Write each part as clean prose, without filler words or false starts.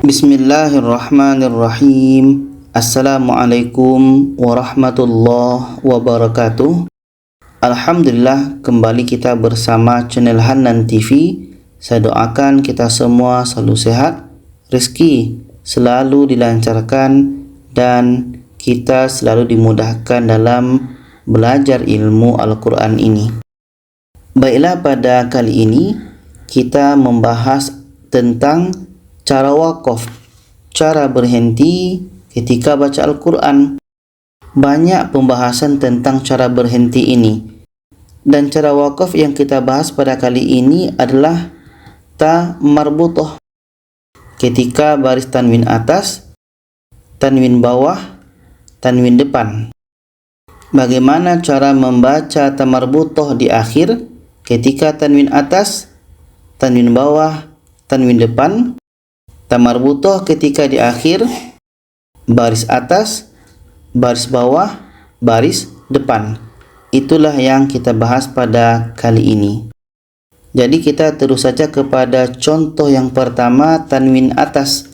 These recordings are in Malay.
Bismillahirrahmanirrahim. Assalamualaikum warahmatullahi wabarakatuh. Alhamdulillah, kembali kita bersama channel Hanan TV. Saya doakan kita semua selalu sehat, rezeki selalu dilancarkan, dan kita selalu dimudahkan dalam belajar ilmu Al-Quran ini. Baiklah, pada kali ini kita membahas tentang cara wakaf, cara berhenti ketika baca Al-Quran. Banyak pembahasan tentang cara berhenti ini. Dan cara wakaf yang kita bahas pada kali ini adalah ta marbutah. Ketika baris tanwin atas, tanwin bawah, tanwin depan. Bagaimana cara membaca ta marbutah di akhir ketika tanwin atas, tanwin bawah, tanwin depan. Ta marbutah ketika di akhir, baris atas, baris bawah, baris depan. Itulah yang kita bahas pada kali ini. Jadi kita terus saja kepada contoh yang pertama, tanwin atas.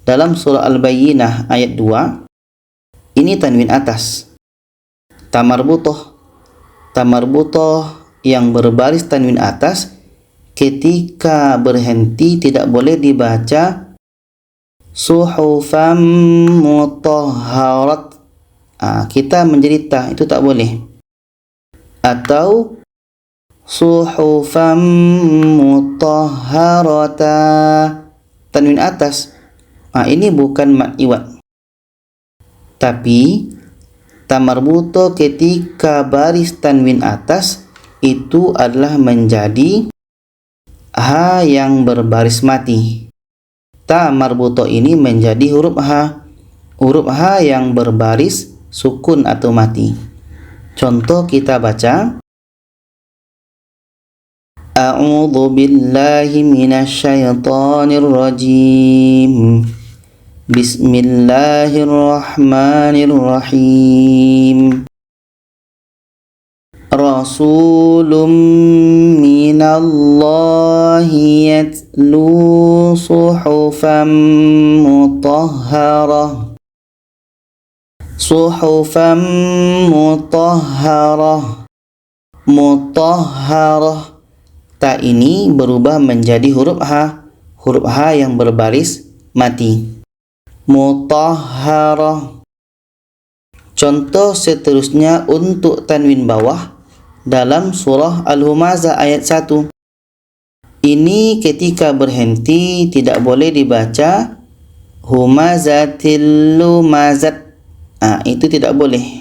Dalam surah Al-Bayyinah ayat 2, ini tanwin atas. Ta marbutah. Ta marbutah yang berbaris tanwin atas ketika berhenti tidak boleh dibaca suhufan mutahharat. Kita menjadi ta, itu tak boleh. Atau suhufan mutahharata, tanwin atas. Ini bukan mad iwad. Tapi ta marbutah ketika baris tanwin atas itu adalah menjadi ha yang berbaris mati. Ta marbutah ini menjadi huruf H. Huruf H yang berbaris sukun atau mati. Contoh kita baca. A'udzu billahi minasyaitonir rajim. Bismillahirrahmanirrahim. Rasulun minallahi yatlu suhufan mutahharah. Suhufan mutahharah. Mutahharah. Ta ini berubah menjadi huruf H. Huruf H yang berbaris mati. Mutahharah. Contoh seterusnya untuk tanwin bawah dalam surah Al-Humazah ayat 1. Ini ketika berhenti tidak boleh dibaca humazatil lumazat. Itu tidak boleh.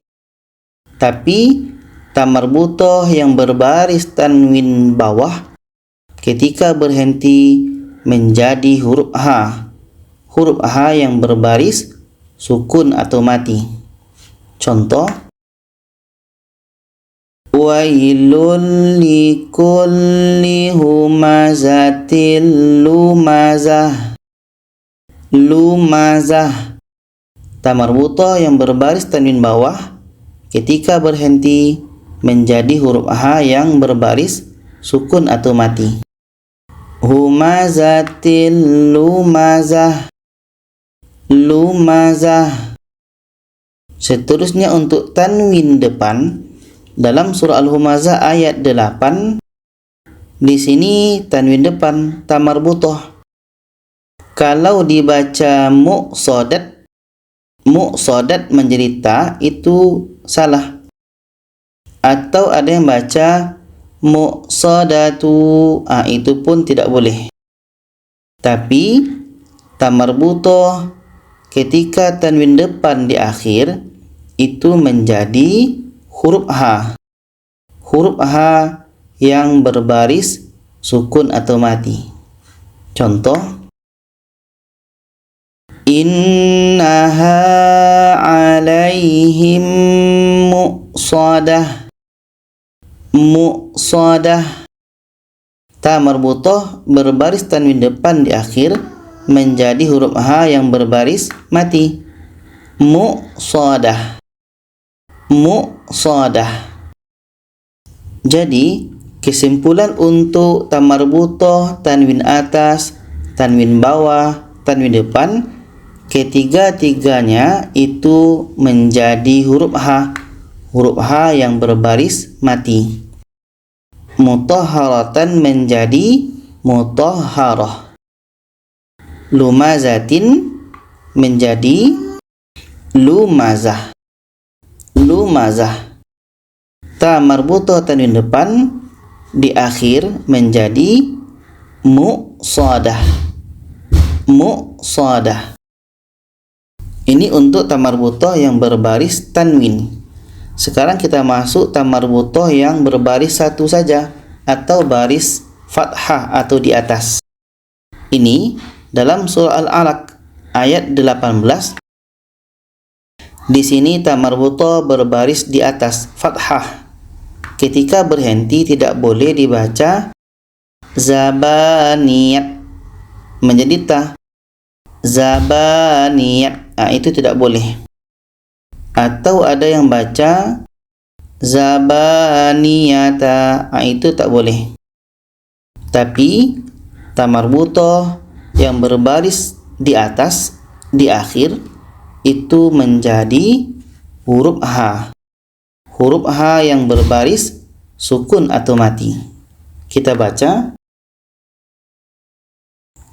Tapi ta marbutah yang berbaris tanwin bawah ketika berhenti menjadi huruf H. Huruf H yang berbaris sukun atau mati. Contoh, wailul likulli humazatil lumazah. Lumazah. Ta marbutah yang berbaris tanwin bawah ketika berhenti menjadi huruf H yang berbaris sukun atau mati. Humazatil lumazah. Lumazah. Seterusnya untuk tanwin depan dalam surah Al-Humazah ayat 8. Di sini tanwin depan ta marbutah. Kalau dibaca muqsadat, muqsadat menjadi ta, itu salah. Atau ada yang baca muqsadatu, itu pun tidak boleh. Tapi ta marbutah ketika tanwin depan di akhir itu menjadi huruf H. Huruf H yang berbaris sukun atau mati. Contoh, innaha alaihim muqsadah. Muqsadah. Ta marbutah berbaris tanwin depan di akhir menjadi huruf H yang berbaris mati. Muqsadah. Muqsadah. Jadi kesimpulan untuk ta marbutah, tanwin atas, tanwin bawah, tanwin depan, ketiga-tiganya itu menjadi huruf H. Huruf H yang berbaris mati. Mutahharatan menjadi mutahharah. Lumazatin menjadi lumazah. Lumazah. Ta marbutoh tanwin depan di akhir menjadi muqsadah. Muqsadah. Ini untuk ta marbutoh yang berbaris tanwin. Sekarang kita masuk ta marbutoh yang berbaris satu saja atau baris fathah atau di atas. Ini dalam surah Al-Alaq ayat 18. Di sini ta marbutoh berbaris di atas fathah. Ketika berhenti tidak boleh dibaca zabaniyat menjadi ta. Zabaniyat. Itu tidak boleh. Atau ada yang baca zabaniyata. Itu tak boleh. Tapi ta marbutoh yang berbaris di atas di akhir itu menjadi huruf H. Huruf H yang berbaris sukun atau mati. Kita baca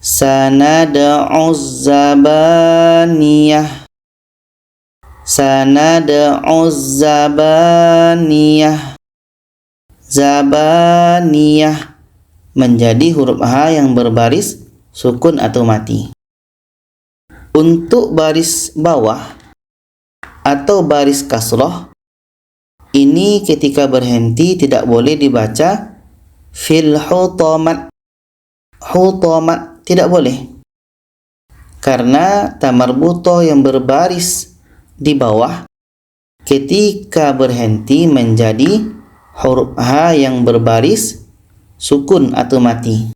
sanad'uz zabaniyah. Sanad'uz zabaniyah. Zabaniyah menjadi huruf H yang berbaris sukun atau mati. Untuk baris bawah atau baris kasroh, ini ketika berhenti tidak boleh dibaca fil hutamat. Hutamat tidak boleh. Karena ta marbutoh yang berbaris di bawah ketika berhenti menjadi huruf H yang berbaris sukun atau mati.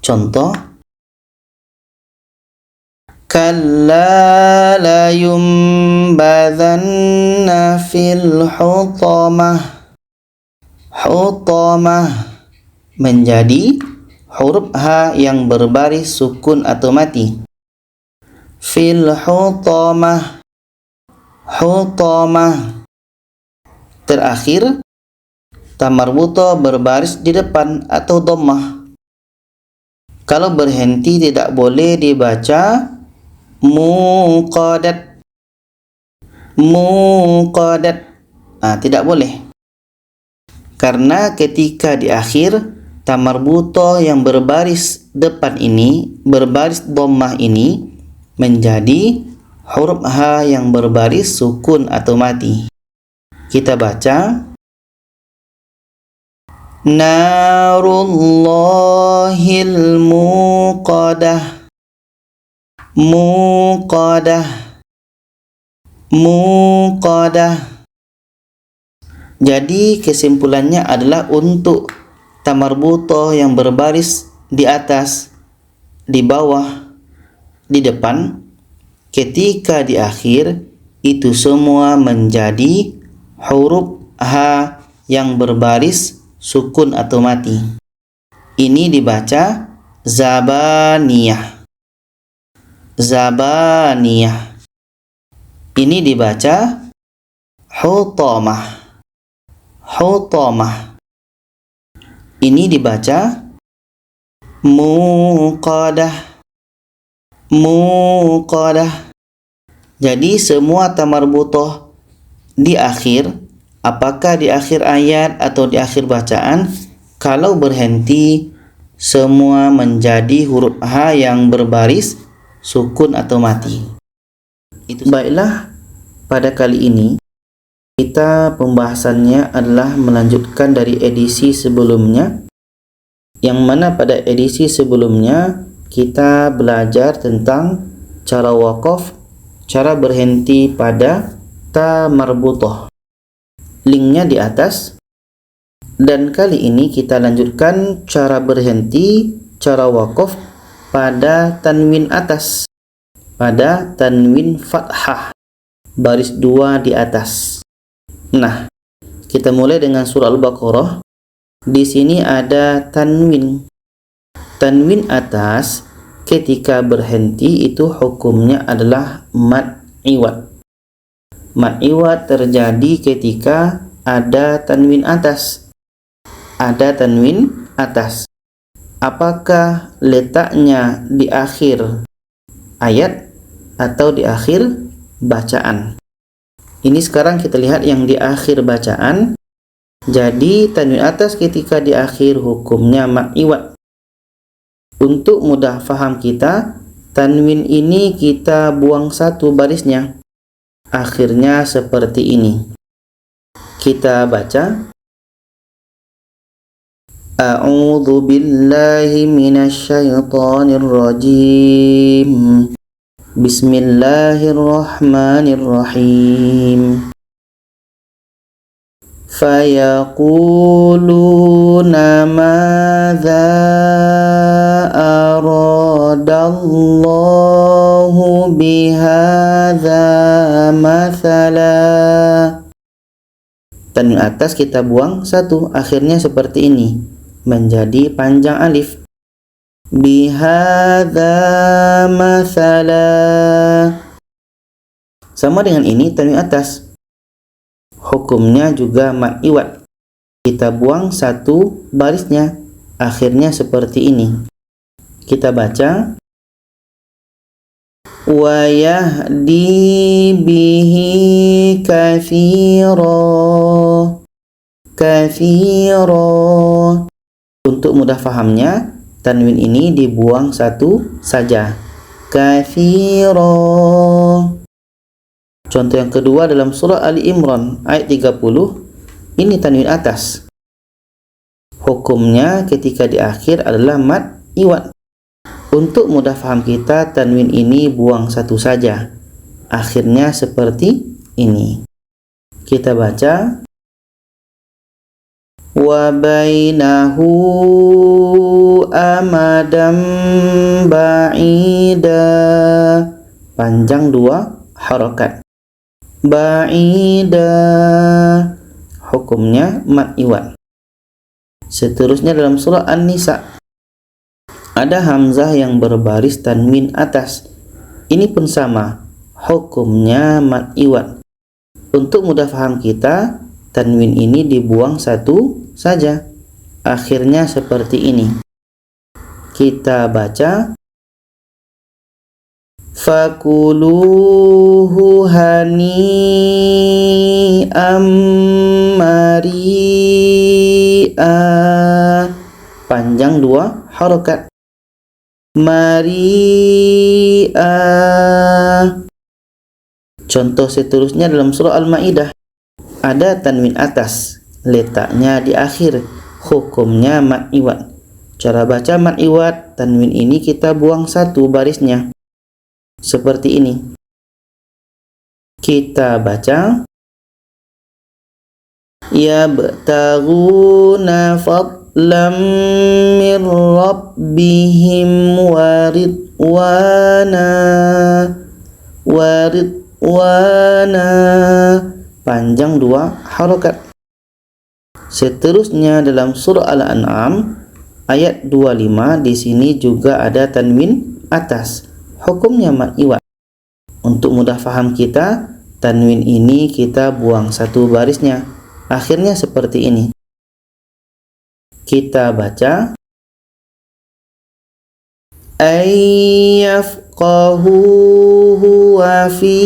Contoh, kalla la yumbadanna fil hutamah. Hutamah menjadi huruf H yang berbaris sukun atau mati. Fil hutamah. Hutamah. Terakhir, ta marbutoh berbaris di depan atau dhammah. Kalau berhenti tidak boleh dibaca muqadat. Muqadat. Tidak boleh. Karena ketika di akhir ta marbutoh yang berbaris depan ini, berbaris dhammah ini menjadi huruf H yang berbaris sukun atau mati. Kita baca narullahil muqadah. Muqadah. Muqadah. Jadi kesimpulannya adalah untuk ta marbutoh yang berbaris di atas, di bawah, di depan, ketika di akhir itu semua menjadi huruf H yang berbaris sukun atau mati. Ini dibaca zabaniyah. Zabaniyah. Ini dibaca hutamah. Hutamah. Ini dibaca muqadah. Muqadah. Jadi semua ta marbutoh di akhir, apakah di akhir ayat atau di akhir bacaan, kalau berhenti semua menjadi huruf H yang berbaris sukun atau mati. Baiklah, pada kali ini kita pembahasannya adalah melanjutkan dari edisi sebelumnya, yang mana pada edisi sebelumnya kita belajar tentang cara waqaf, cara berhenti pada ta marbutoh. Linknya di atas. Dan kali ini kita lanjutkan cara berhenti, cara waqaf pada tanwin atas, pada tanwin fathah, baris 2 di atas. Nah, kita mulai dengan surah Al-Baqarah. Di sini ada tanwin. Tanwin atas ketika berhenti itu hukumnya adalah mad iwad. Mad iwad terjadi ketika ada tanwin atas. Ada tanwin atas. Apakah letaknya di akhir ayat atau di akhir bacaan? Ini sekarang kita lihat yang di akhir bacaan. Jadi tanwin atas ketika di akhir hukumnya mad iwad. Untuk mudah faham kita, tanwin ini kita buang satu barisnya. Akhirnya seperti ini. Kita baca. A'udzu billahi minasy syaithanir rajim. Bismillahirrahmanirrahim. Fayaquluna madza aradallahu bihadza mathala. Tanwin atas kita buang satu, akhirnya seperti ini, menjadi panjang alif. Bihadza mathala. Sama dengan ini tanwin atas. Hukumnya juga mad iwad. Kita buang satu barisnya, akhirnya seperti ini. Kita baca. Wa yahdi bihi katsira. Katsira. Untuk mudah fahamnya, tanwin ini dibuang satu saja. Katsira. Contoh yang kedua dalam surah Ali Imran ayat 30, ini tanwin atas. Hukumnya ketika di akhir adalah mad iwad. Untuk mudah faham kita, tanwin ini buang satu saja. Akhirnya seperti ini. Kita baca. Wa bainahu amadam ba'ida. Panjang dua harokat. Ba'ida. Hukumnya mad iwad. Seterusnya dalam surah An-Nisa ada hamzah yang berbaris tanwin atas. Ini pun sama, hukumnya mad iwad. Untuk mudah faham kita, tanwin ini dibuang satu saja. Akhirnya seperti ini. Kita baca. Fakuluhu hani'am mari'a. Panjang dua harokat. Mari'a. Contoh seterusnya dalam surah Al-Maidah ada tanwin atas, letaknya di akhir, hukumnya mad iwad. Cara baca mad iwad, tanwin ini kita buang satu barisnya. Seperti ini. Kita baca. Yabtaguna fadlam min rabbihim waridwana. Waridwana. Panjang dua harokat. Seterusnya dalam surah Al-An'am ayat 25, di sini juga ada tanwin atas. Hukumnya mad iwad. Untuk mudah faham kita, tanwin ini kita buang satu barisnya. Akhirnya seperti ini. Kita baca. Ayyafqahuhu wa fi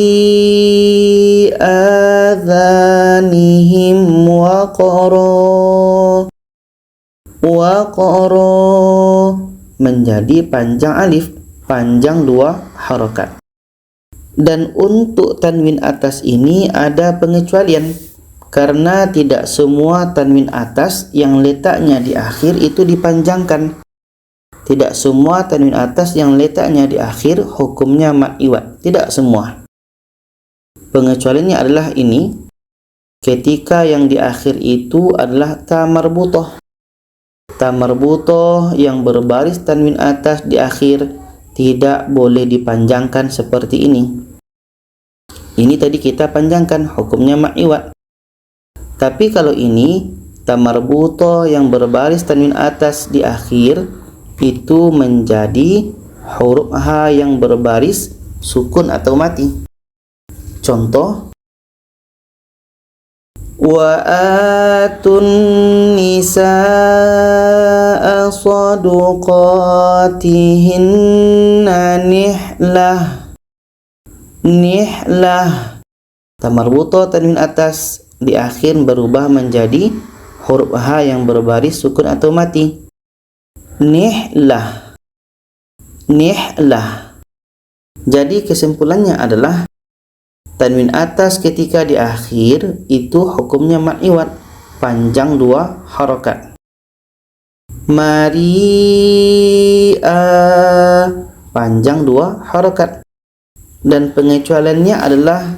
adhanihim waqara. Waqara. Menjadi panjang alif. Panjang dua harokat. Dan untuk tanwin atas ini ada pengecualian, karena tidak semua tanwin atas yang letaknya di akhir itu dipanjangkan. Tidak semua tanwin atas yang letaknya di akhir hukumnya mad iwad. Tidak semua. Pengecualiannya adalah ini, ketika yang di akhir itu adalah ta marbutoh. Ta marbutoh yang berbaris tanwin atas di akhir tidak boleh dipanjangkan seperti ini. Ini tadi kita panjangkan, hukumnya mad iwad. Tapi kalau ini ta marbutoh yang berbaris tanwin atas di akhir, itu menjadi huruf H yang berbaris sukun atau mati. Contoh, wa atun nisaa saduqatihinna nihlah. Nihlah, ta marbuto tanwin atas di akhir berubah menjadi huruf H yang berbaris sukun atau mati. Nihlah, nihlah. Jadi kesimpulannya adalah tanwin atas ketika di akhir itu hukumnya mad iwad, panjang 2 harokat. Maria, panjang 2 harokat. Dan pengecualiannya adalah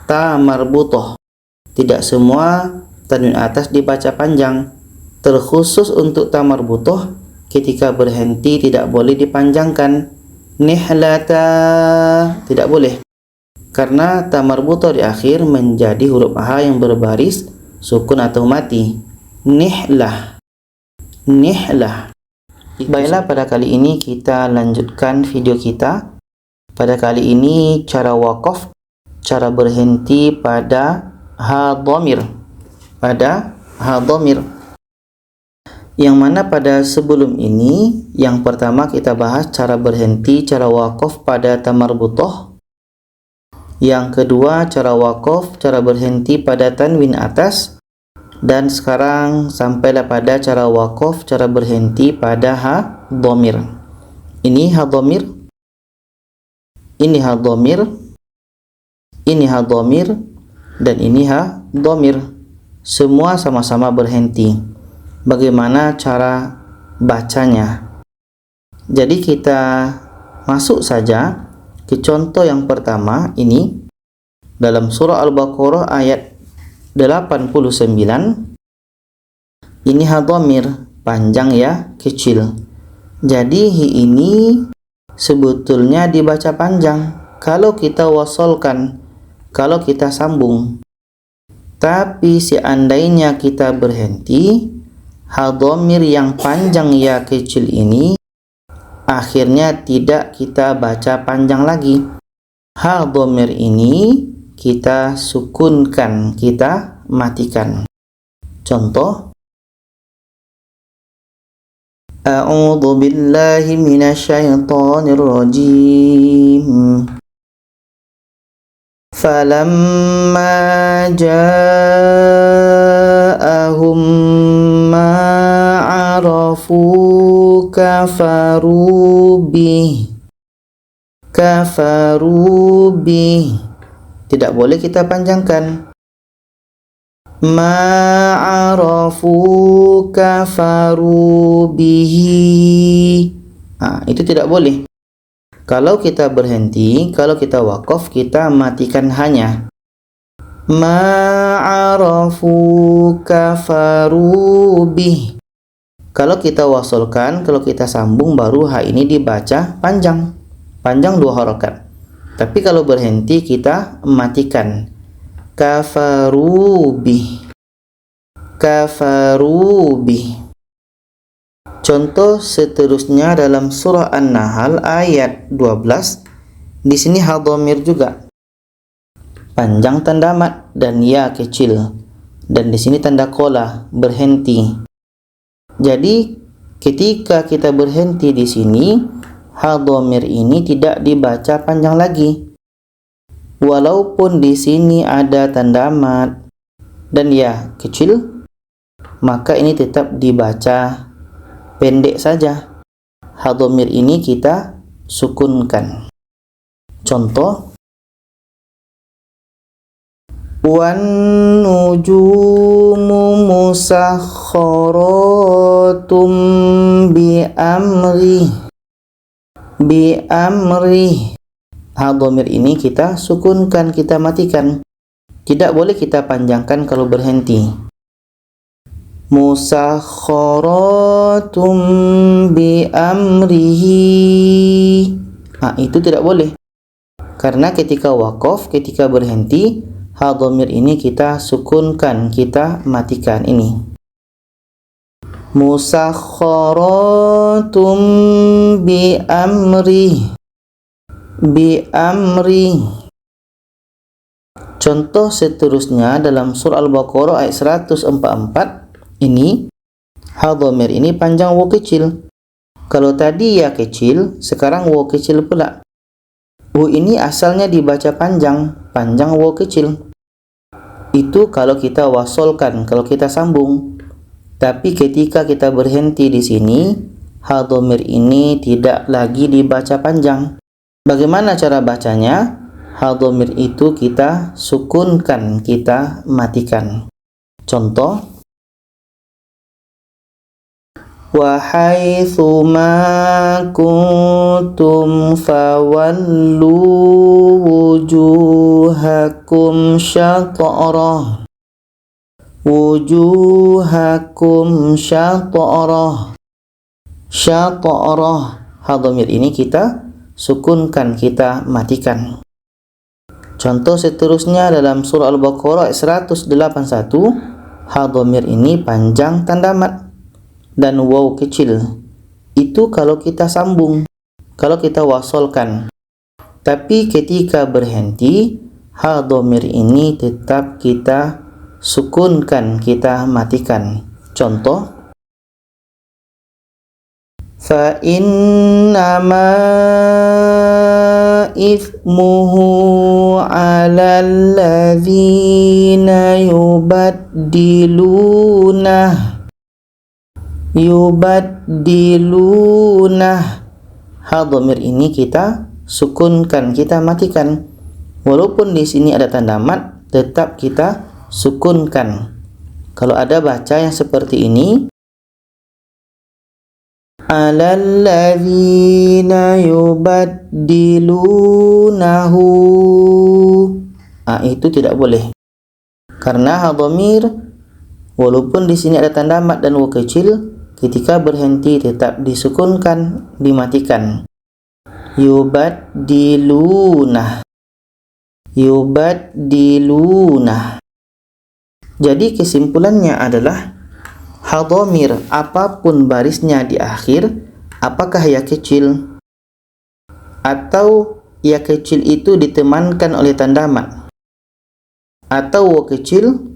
ta marbutoh. Tidak semua tanwin atas dibaca panjang. Terkhusus untuk ta marbutoh, ketika berhenti tidak boleh dipanjangkan. Nihlata, tidak boleh, karena ta marbutoh di akhir menjadi huruf H yang berbaris sukun atau mati. Nihlah, nihlah. Baiklah, pada kali ini kita lanjutkan video kita. Pada kali ini cara waqaf, cara berhenti pada ha dhamir, pada ha dhamir. Yang mana pada sebelum ini, yang pertama kita bahas cara berhenti, cara waqaf pada ta marbutoh. Yang kedua cara waqaf, cara berhenti pada tanwin atas. Dan sekarang sampailah pada cara waqaf, cara berhenti pada ha dhamir. Ini ha dhamir, ini ha dhamir, ini ha dhamir, dan ini ha dhamir. Semua sama-sama berhenti. Bagaimana cara bacanya? Jadi kita masuk saja ke contoh yang pertama ini dalam surah Al-Baqarah ayat 89. Ini ha dhamir, panjang ya, kecil. Jadi hi ini sebetulnya dibaca panjang kalau kita wasolkan, kalau kita sambung. Tapi seandainya kita berhenti, ha dhamir yang panjang ya kecil ini akhirnya tidak kita baca panjang lagi. Ha dhamir ini kita sukunkan, kita matikan. Contoh, a'udzu billahi minasyaitonir rajim. Falamma ja'ahum ma 'arafu kafaru bih. Kafaru bih. Tidak boleh kita panjangkan. Ma 'arafu kafaru bihi. Nah, itu tidak boleh. Kalau kita berhenti, kalau kita waqaf, kita matikan hanya. Ma'arafu kafaru bih. Kalau kita wasolkan, kalau kita sambung, baru ha ini dibaca panjang. Panjang 2 harokat. Tapi kalau berhenti, kita matikan. Kafaru bih. Kafaru bih. Contoh seterusnya dalam surah An-Nahl ayat 12. Di sini ha dhamir juga. Panjang tanda mat dan ya kecil. Dan di sini tanda qola, berhenti. Jadi ketika kita berhenti di sini, ha dhamir ini tidak dibaca panjang lagi. Walaupun di sini ada tanda mat dan ya kecil, maka ini tetap dibaca pendek saja. Ha dhamir ini kita sukunkan. Contoh, wan nujumu musakhkharatum bi amri. Bi amri. Ha dhamir ini kita sukunkan, kita matikan. Tidak boleh kita panjangkan kalau berhenti. Musakhkharatum bi amrihi. Nah, itu tidak boleh. Karena ketika waqaf, ketika berhenti, ha dhamir ini kita sukunkan, kita matikan ini. Musakhkharatum bi amri. Contoh seterusnya dalam surah Al-Baqarah ayat 144 ini, ha dhamir ini panjang waw kecil. Kalau tadi ya kecil, sekarang waw kecil pula. Waw ini asalnya dibaca panjang waw kecil. Itu kalau kita wasolkan, kalau kita sambung. Tapi ketika kita berhenti di sini, ha dhamir ini tidak lagi dibaca panjang. Bagaimana cara bacanya? Ha dhamir itu kita sukunkan, kita matikan. Contoh, wa haitsu ma kuntum fawallu wujuhakum syatrah. Syatrah. Ha dhamir ini kita sukunkan, kita matikan. Contoh seterusnya dalam surah Al-Baqarah ayat 181, ha dhamir ini panjang tanda mat dan waw kecil. Itu kalau kita sambung, kalau kita wasolkan. Tapi ketika berhenti, ha dhamir ini tetap kita sukunkan, kita matikan. Contoh, fa innama ithmuhu 'alal ladzina yubaddilunah. Ha dhamir ini kita sukunkan, kita matikan. Walaupun di sini ada tanda mat, tetap kita sukunkan. Kalau ada baca yang seperti ini, alalladzina yubaddilunahu, itu tidak boleh. Karena ha dhamir walaupun di sini ada tanda mat dan waw kecil, ketika berhenti tetap disukunkan, dimatikan. Yubaddilunah. Jadi kesimpulannya adalah ha dhamir apapun barisnya di akhir, apakah ya kecil atau ya kecil itu ditemankan oleh tanda mat, atau waw kecil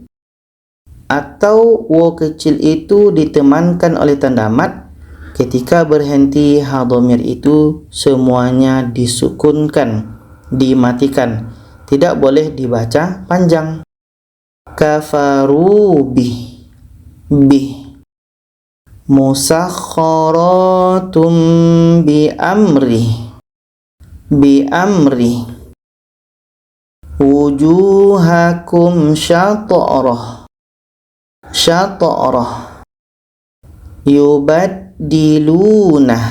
itu ditemankan oleh tanda mat, ketika berhenti ha dhamir itu semuanya disukunkan, dimatikan, tidak boleh dibaca panjang. Kafaru bih musakhkharatum bi amri wujuhakum syatrah yubaddilunah.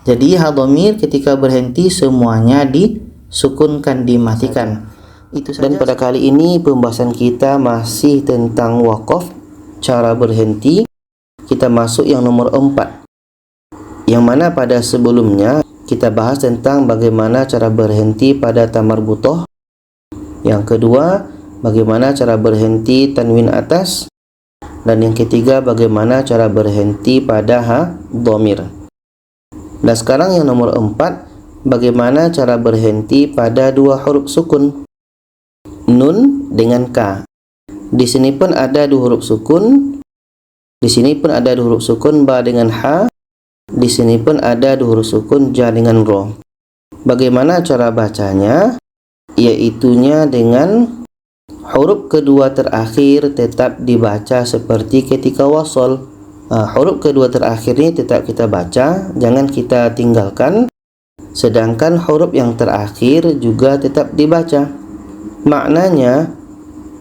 Jadi ha dhamir ketika berhenti semuanya disukunkan, dimatikan. Itu saja. Dan pada kali ini pembahasan kita masih tentang waqaf, cara berhenti. Kita masuk yang nomor 4, yang mana pada sebelumnya kita bahas tentang bagaimana cara berhenti pada ta marbutah. Yang kedua, bagaimana cara berhenti tanwin atas. Dan yang ketiga, bagaimana cara berhenti pada ha dhamir. Dan sekarang yang nomor 4, bagaimana cara berhenti pada dua huruf sukun, nun dengan ka. Di sini pun ada dua huruf sukun, di sini pun ada dua huruf sukun ba dengan ha, di sini pun ada dua huruf sukun ja dengan ro. Bagaimana cara bacanya? Yaitunya dengan huruf kedua terakhir tetap dibaca seperti ketika wasol. Huruf kedua terakhir ini tetap kita baca, jangan kita tinggalkan. Sedangkan huruf yang terakhir juga tetap dibaca. Maknanya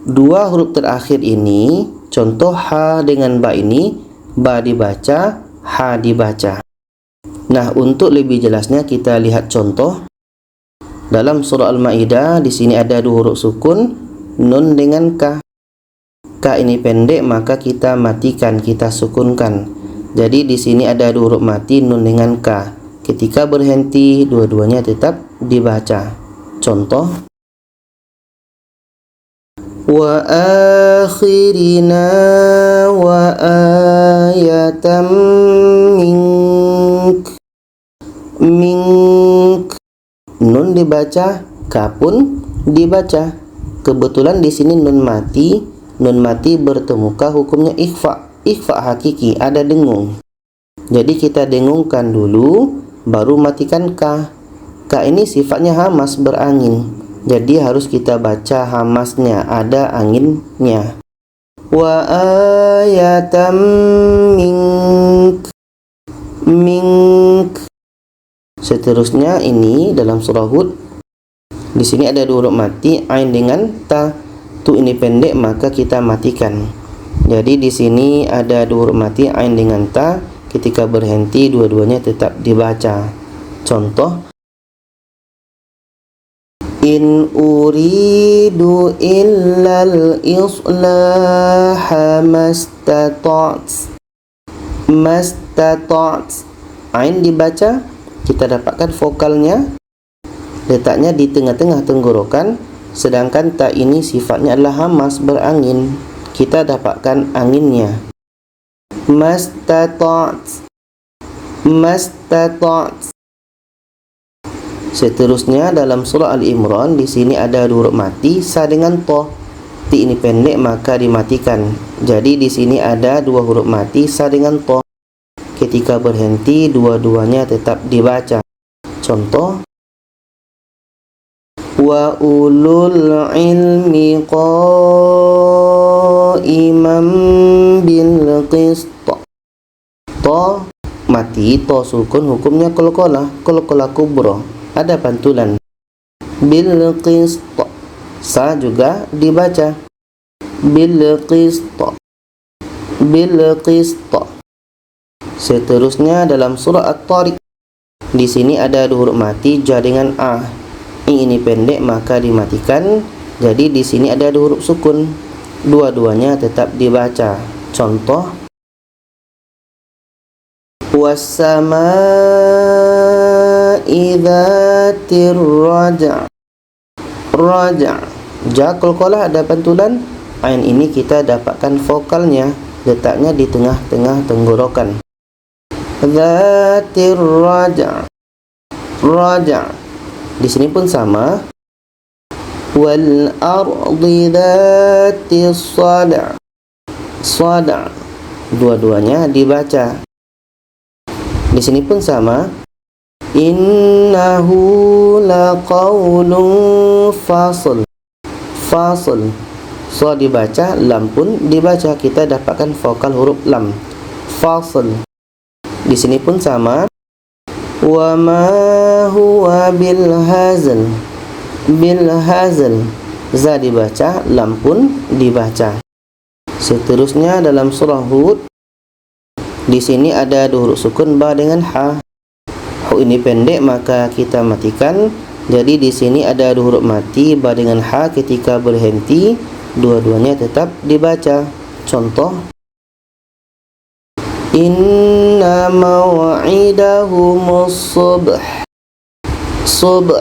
dua huruf terakhir ini, contoh ha dengan ba ini, ba dibaca, ha dibaca. Nah, untuk lebih jelasnya kita lihat contoh dalam surah Al-Maidah. Di sini ada dua huruf sukun, nun dengan ka. Ka ini pendek, maka kita matikan, kita sukunkan. Jadi di sini ada dua huruf mati, nun dengan ka. Ketika berhenti, dua-duanya tetap dibaca. Contoh, wa akhirina wa ayatam mink. Nun dibaca, ka pun dibaca. Kebetulan di sini nun mati bertemu ka, hukumnya ikhfa hakiki, ada dengung. Jadi kita dengungkan dulu baru matikan ka. Ka ini sifatnya hamas, berangin. Jadi harus kita baca hamasnya, ada anginnya. Wa ayatam mink. Seterusnya ini dalam surah Hud. Di sini ada dua huruf mati, ain dengan ta. Tu ini pendek maka kita matikan. Jadi di sini ada dua huruf mati, ain dengan ta. Ketika berhenti dua-duanya tetap dibaca. Contoh, in uridu illal islaha mastata'at. Ain dibaca, kita dapatkan vokalnya, letaknya di tengah-tengah tenggorokan. Sedangkan ta ini sifatnya adalah hamas, berangin. Kita dapatkan anginnya. Mastata'at. Seterusnya dalam surah Al-Imran, di sini ada dua huruf mati, sa dengan to. Ti ini pendek maka dimatikan. Jadi di sini ada dua huruf mati, sa dengan to. Ketika berhenti dua-duanya tetap dibaca. Contoh, wa ulul ilmi qa'iman bil qist. To mati, to sukun, hukumnya qalqalah kubra, ada pantulan. Bil qist, sa juga dibaca bil qist. Seterusnya dalam surah At-Tariq, di sini ada dua huruf mati, ja dengan a. Ini pendek maka dimatikan. Jadi di sini ada dua huruf sukun, dua-duanya tetap dibaca. Contoh, was-samaa'i dzatir raja'. Ja qalqalah, ada pantulan. Ain ini kita dapatkan vokalnya, letaknya di tengah-tengah tenggorokan. Dzatir raja'. Di sini pun sama. Wal ardi dzatis sada'. Dua-duanya dibaca. Di sini pun sama. Innahu laqaulun fasl. So dibaca, lam pun dibaca. Kita dapatkan vokal huruf lam. Fasl. Di sini pun sama. Wa ma huwa bil hazl. Za dibaca, lam pun dibaca. Seterusnya dalam surah Hud, di sini ada dua huruf sukun, ba dengan ha. Hu ini pendek maka kita matikan. Jadi di sini ada dua huruf mati, ba dengan ha. Ketika berhenti dua-duanya tetap dibaca. Contoh, inna maw'idahumus subh.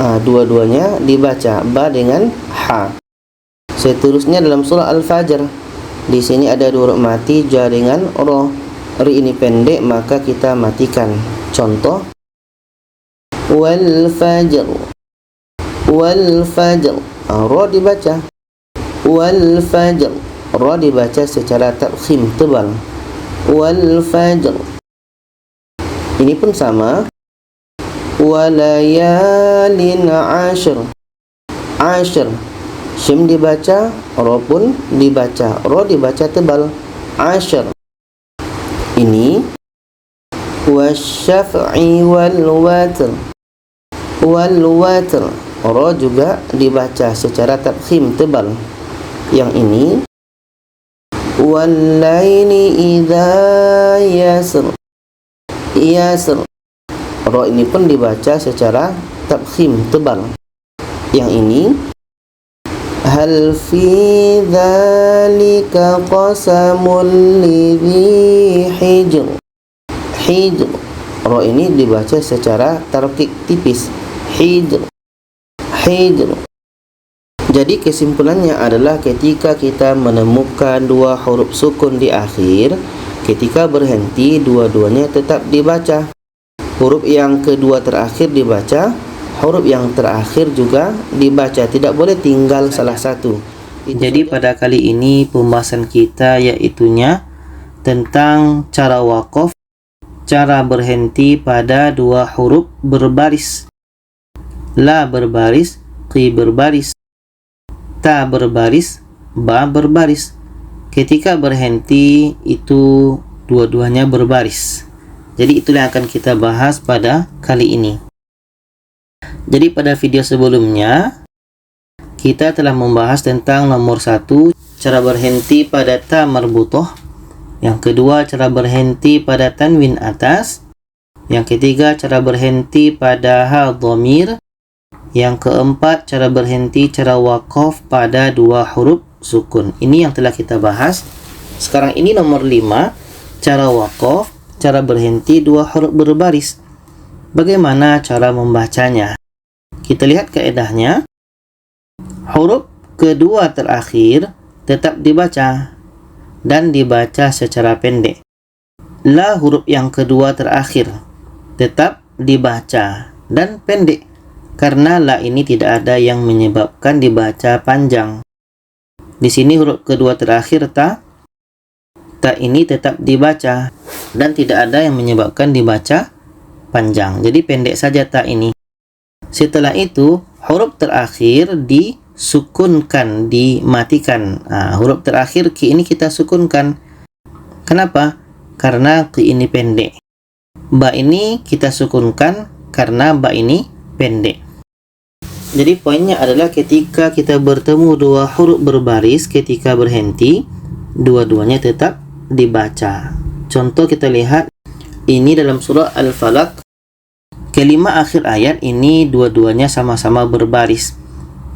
Dua-duanya dibaca, ba dengan ha. Seterusnya dalam surah Al-Fajr, di sini ada dua huruf mati, ja dengan ro. Ri ini pendek maka kita matikan. Contoh, wal fajr. Ro dibaca. Wal fajr. Ro dibaca secara tafkhim, tebal. Wal fajr. Ini pun sama. Walayalin ashir. Shim dibaca, ro pun dibaca. Ro dibaca tebal. Ashir. Ini wasyaf'i wal watr. Ro juga dibaca secara tafkhim, tebal. Yang ini wal laili idza yasr. Ro ini pun dibaca secara tafkhim, tebal. Yang ini hal fi dzalika qasamul lidzi hijr. Ro ini dibaca secara tarqiq, tipis. Hijr. Jadi kesimpulannya adalah ketika kita menemukan dua huruf sukun di akhir, ketika berhenti dua-duanya tetap dibaca. Huruf yang kedua terakhir dibaca, huruf yang terakhir juga dibaca, tidak boleh tinggal salah satu. Jadi pada kali ini pembahasan kita yaitunya tentang cara waqaf, cara berhenti pada dua huruf berbaris. La berbaris, qi berbaris, ta berbaris, ba berbaris. Ketika berhenti itu dua-duanya berbaris. Jadi itulah yang akan kita bahas pada kali ini. Jadi pada video sebelumnya kita telah membahas tentang nomor 1, cara berhenti pada ta marbutoh. Yang kedua, cara berhenti pada tanwin atas. Yang ketiga, cara berhenti pada ha dhamir. Yang keempat, cara berhenti cara waqaf pada dua huruf sukun. Ini yang telah kita bahas. Sekarang ini nomor 5, cara waqaf, cara berhenti dua huruf berbaris. Bagaimana cara membacanya? Kita lihat kaedahnya. Huruf kedua terakhir tetap dibaca dan dibaca secara pendek. La huruf yang kedua terakhir tetap dibaca dan pendek. Karena la ini tidak ada yang menyebabkan dibaca panjang. Di sini huruf kedua terakhir ta ini tetap dibaca dan tidak ada yang menyebabkan dibaca panjang. Jadi pendek saja ta ini. Setelah itu huruf terakhir disukunkan, dimatikan. Huruf terakhir ki ini kita sukunkan. Kenapa? Karena ki ini pendek. Ba ini kita sukunkan karena ba ini pendek. Jadi poinnya adalah ketika kita bertemu dua huruf berbaris, ketika berhenti dua-duanya tetap dibaca. Contoh kita lihat ini dalam surah Al-Falaq, kelima akhir ayat ini dua-duanya sama-sama berbaris.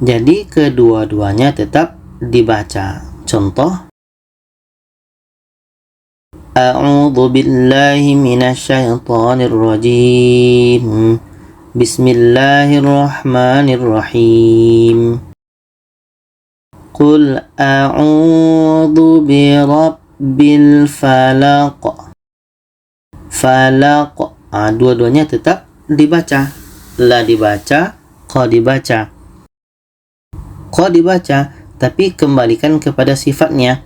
Jadi kedua-duanya tetap dibaca. Contoh, A'udzu billahi minasyaitonir rajim. Bismillahirrahmanirrahim. Qul a'udzu birabbil falaq. Falaq. Dua-duanya tetap dibaca. La dibaca, qa dibaca. Qa dibaca, tapi kembalikan kepada sifatnya.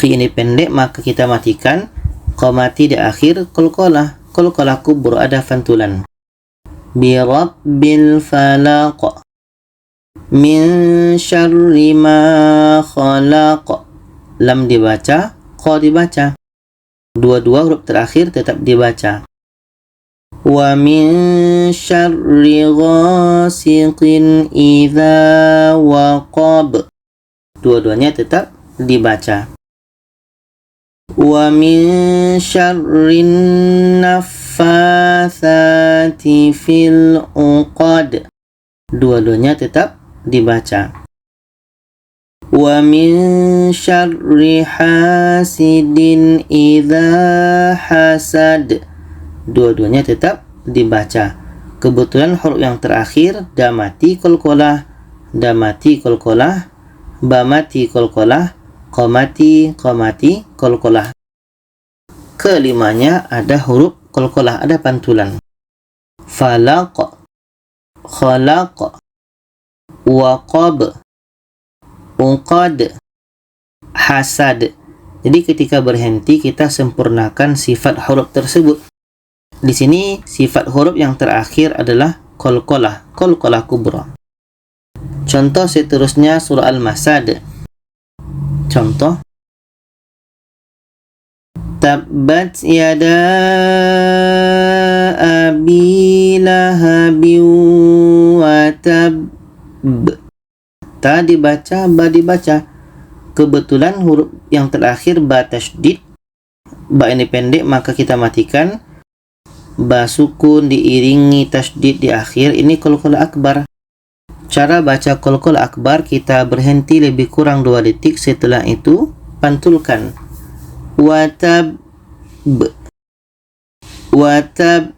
Qi ini pendek, maka kita matikan. Qa mati di akhir qalqalah. Qalqalah kubur, ada fantulan. Birabbil falaq. Min syarri ma khalaq. Lam dibaca, qa dibaca. Dua-dua huruf terakhir tetap dibaca. Wa min syarri ghasiqin idza waqab. Dua-duanya tetap dibaca. Wa min syarrin naffatsati fil uqad. Dua-duanya tetap dibaca. Wa min syarri hasidin idza hasad. Dua-duanya tetap dibaca. Kebetulan huruf yang terakhir da mati qalqalah, da mati qalqalah, ba mati qalqalah, qa mati qalqalah. Kelimanya ada huruf qalqalah, ada pantulan. Falaq, khalaq, waqab, uqad, hasad. Jadi ketika berhenti kita sempurnakan sifat huruf tersebut. Di sini sifat huruf yang terakhir adalah qalqalah, qalqalah kubra. Contoh seterusnya surah Al-Masad. Contoh, Tabbat yada abi lahabin wa tab. Ta dibaca, ba dibaca. Kebetulan huruf yang terakhir ba tasydid. Ba ini pendek, maka kita matikan. Ba sukun diiringi tasydid di akhir, ini qalqalah akbar. Cara baca qalqalah akbar, kita berhenti lebih kurang 2 detik, setelah itu pantulkan. Watab, watab.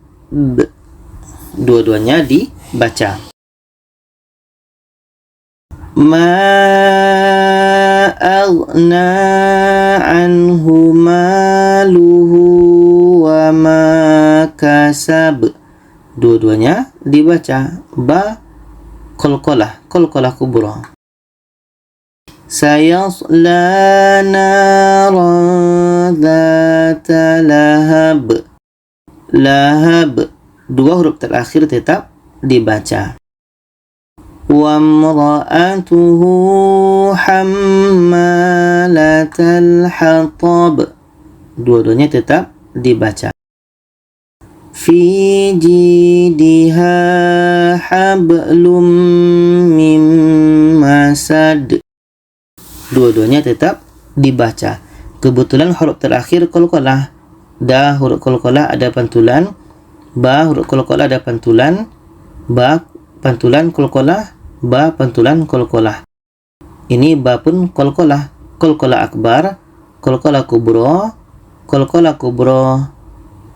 Dua-duanya dibaca. Ma aghna anhu maluhu wa ma kasab. Dua-duanya dibaca ba qalqalah kubra. Sayasla naran dhata lahab. Lahab, dua huruf terakhir tetap dibaca. Wa imra'atuhu hammalatal hatab. Dua-duanya tetap dibaca. Fi jidiha hablum min masad. Dua-duanya tetap dibaca. Kebetulan huruf terakhir qalqalah. Da huruf qalqalah ada pantulan, ba huruf qalqalah ada pantulan, ba pantulan qalqalah, ba pantulan qalqalah. Ini ba pun qalqalah, qalqalah akbar, qalqalah kubra, qalqalah kubra,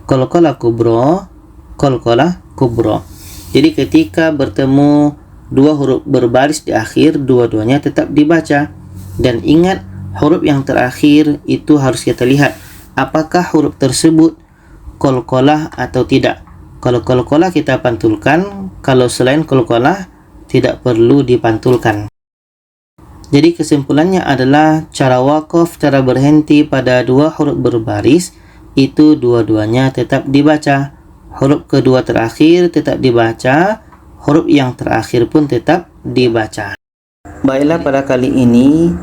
qalqalah kubra, qalqalah kubra. Jadi ketika bertemu dua huruf berbaris di akhir, dua-duanya tetap dibaca. Dan ingat, huruf yang terakhir itu harus kita lihat apakah huruf tersebut qalqalah atau tidak. Kalau qalqalah kita pantulkan, kalau selain qalqalah tidak perlu dipantulkan. Jadi kesimpulannya adalah cara waqaf, cara berhenti pada dua huruf berbaris itu dua-duanya tetap dibaca. Huruf kedua terakhir tetap dibaca, huruf yang terakhir pun tetap dibaca. Baiklah, pada kali ini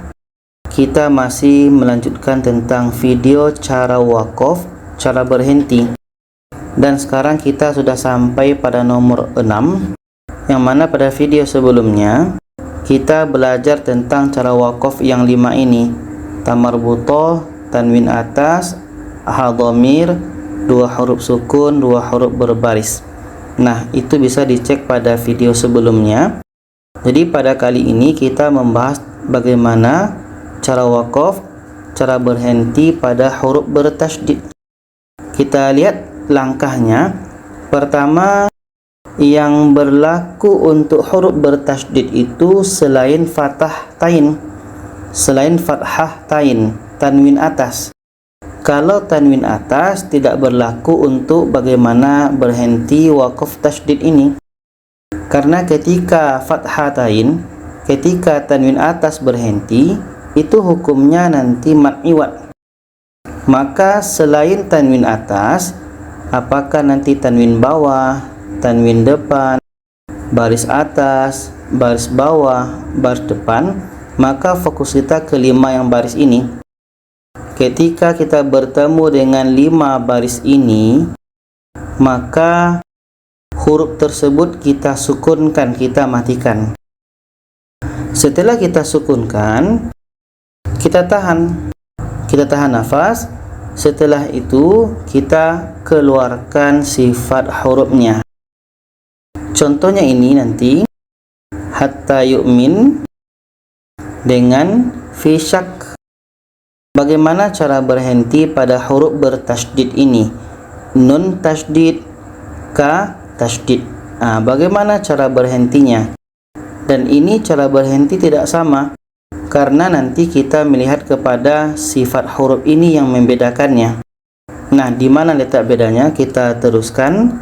kita masih melanjutkan tentang video cara waqaf, cara berhenti. Dan sekarang kita sudah sampai pada nomor 6, yang mana pada video sebelumnya kita belajar tentang cara waqaf yang 5 ini. Ta marbutah, tanwin atas, ha dhamir, dua huruf sukun, dua huruf berbaris. Nah, itu bisa dicek pada video sebelumnya. Jadi pada kali ini kita membahas bagaimana cara waqaf, cara berhenti pada huruf bertasydid. Kita lihat langkahnya. Pertama, yang berlaku untuk huruf bertasydid itu selain fathah tain, selain fathah tain, tanwin atas. Kalau tanwin atas tidak berlaku untuk bagaimana berhenti waqaf tasydid ini. Karena ketika fathah tain, ketika tanwin atas berhenti, itu hukumnya nanti mad iwad. Maka selain tanwin atas, apakah nanti tanwin bawah, tanwin depan, baris atas, baris bawah, baris depan, maka fokus kita ke 5 yang baris ini. Ketika kita bertemu dengan 5 baris ini, maka huruf tersebut kita sukunkan, kita matikan. Setelah kita sukunkan, kita tahan nafas. Setelah itu kita keluarkan sifat hurufnya. Contohnya ini nanti hatta yu'min dengan fi syak. Bagaimana cara berhenti pada huruf bertasydid ini? Nun tasydid, ka tasydid. Bagaimana cara berhentinya? Dan ini cara berhenti tidak sama, karena nanti kita melihat kepada sifat huruf ini yang membedakannya. Nah, di mana letak bedanya? Kita teruskan.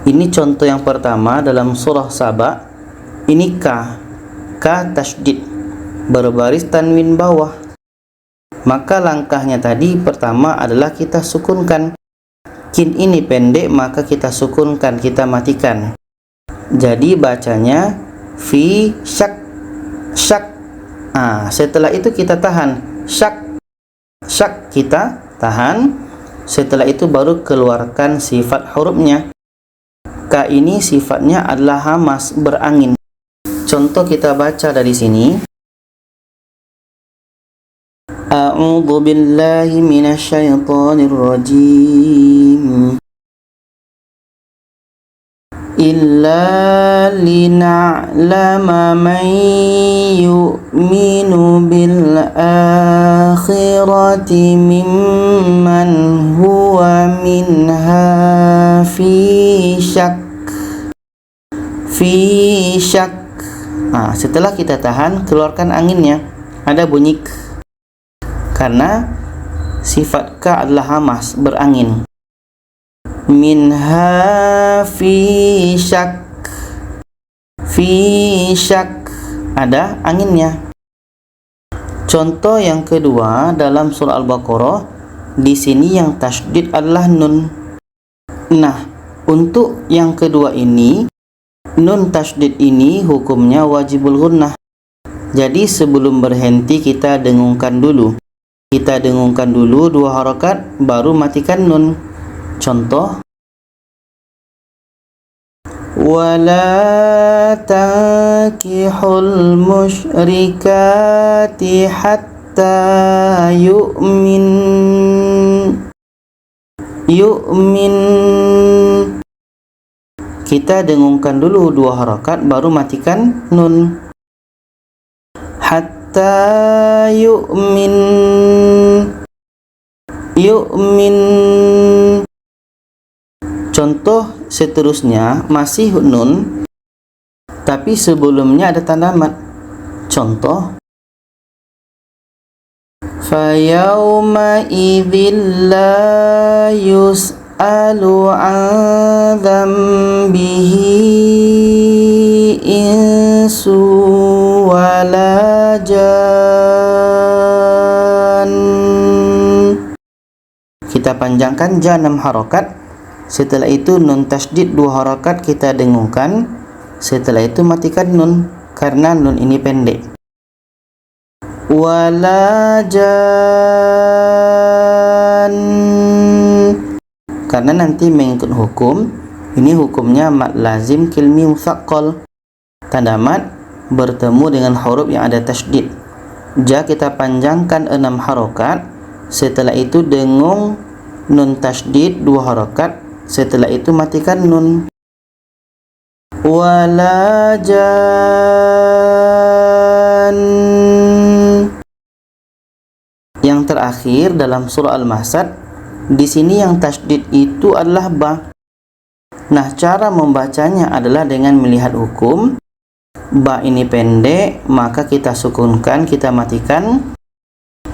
Ini contoh yang pertama dalam surah Saba. Ini ka tasydid, berbaris tanwin bawah. Maka langkahnya tadi pertama adalah kita sukunkan. Kin ini pendek, maka kita sukunkan, kita matikan. Jadi bacanya fi syak, syak. Setelah itu kita tahan, syak, syak, kita tahan. Setelah itu baru keluarkan sifat hurufnya. Ka ini sifatnya adalah hamas, berangin. Contoh kita baca dari sini. A'udzu billahi minasyaitonir rajim. Illa lina'lama man yu'minu bil akhirati mimman huwa minha fi syak. Fi syak. Setelah kita tahan, keluarkan anginnya. Ada bunyi k. Karena sifat ka adalah hamas, berangin. Minha fi syak. Fi syak, ada anginnya. Contoh yang kedua dalam surah Al-Baqarah, di sini yang tasydid adalah nun. Nah, untuk yang kedua ini, nun tasydid ini hukumnya wajibul gunnah. Jadi sebelum berhenti kita dengungkan dulu. Kita dengungkan dulu 2 harakat baru matikan nun. Contoh, wala tankihul musyrikati hatta yu'min. Kita dengungkan dulu 2 harakat baru matikan nun. Hatta yu'min. Contoh seterusnya masih nun, tapi sebelumnya ada tanda mat. Contoh, fayawma idzil la yus'alu 'an dzambihi insu wala jan. Kita panjangkan ja 6 harakat. Setelah itu nun tasydid 2 harakat kita dengungkan. Setelah itu matikan nun, karena nun ini pendek. Wala jan, karena nanti mengikut hukum. Ini hukumnya mad lazim kilmi mutsaqqal. Tanda mad bertemu dengan huruf yang ada tasydid. Ja kita panjangkan 6 harakat. Setelah itu dengung nun tasydid 2 harakat. Setelah itu matikan nun. Wala jan. Yang terakhir dalam surah Al-Masad, di sini yang tasydid itu adalah ba. Nah, cara membacanya adalah dengan melihat hukum. Ba ini pendek, maka kita sukunkan, kita matikan.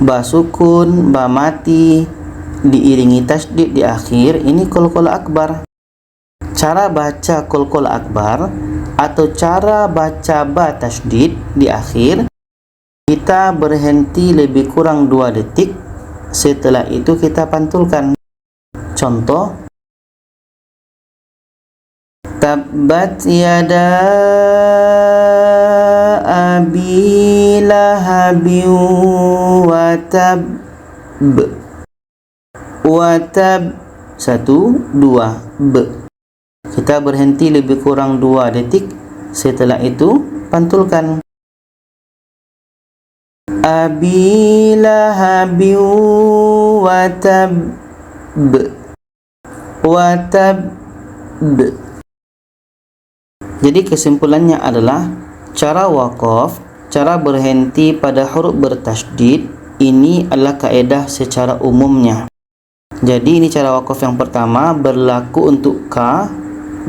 Ba sukun, ba mati, diiringi tasydid di akhir. Ini qalqalah akbar. Cara baca qalqalah akbar atau cara baca ba tasydid di akhir, kita berhenti lebih kurang 2 detik. Setelah itu kita pantulkan. Contoh, tabbat yada abi lahabi wa tab. Watab 1, 2 b. Kita berhenti lebih kurang 2 detik. Setelah itu pantulkan. Abi lahabi watab b. Jadi kesimpulannya adalah cara waqaf, cara berhenti pada huruf bertasydid, ini adalah kaedah secara umumnya. Jadi ini cara waqaf yang pertama berlaku untuk ka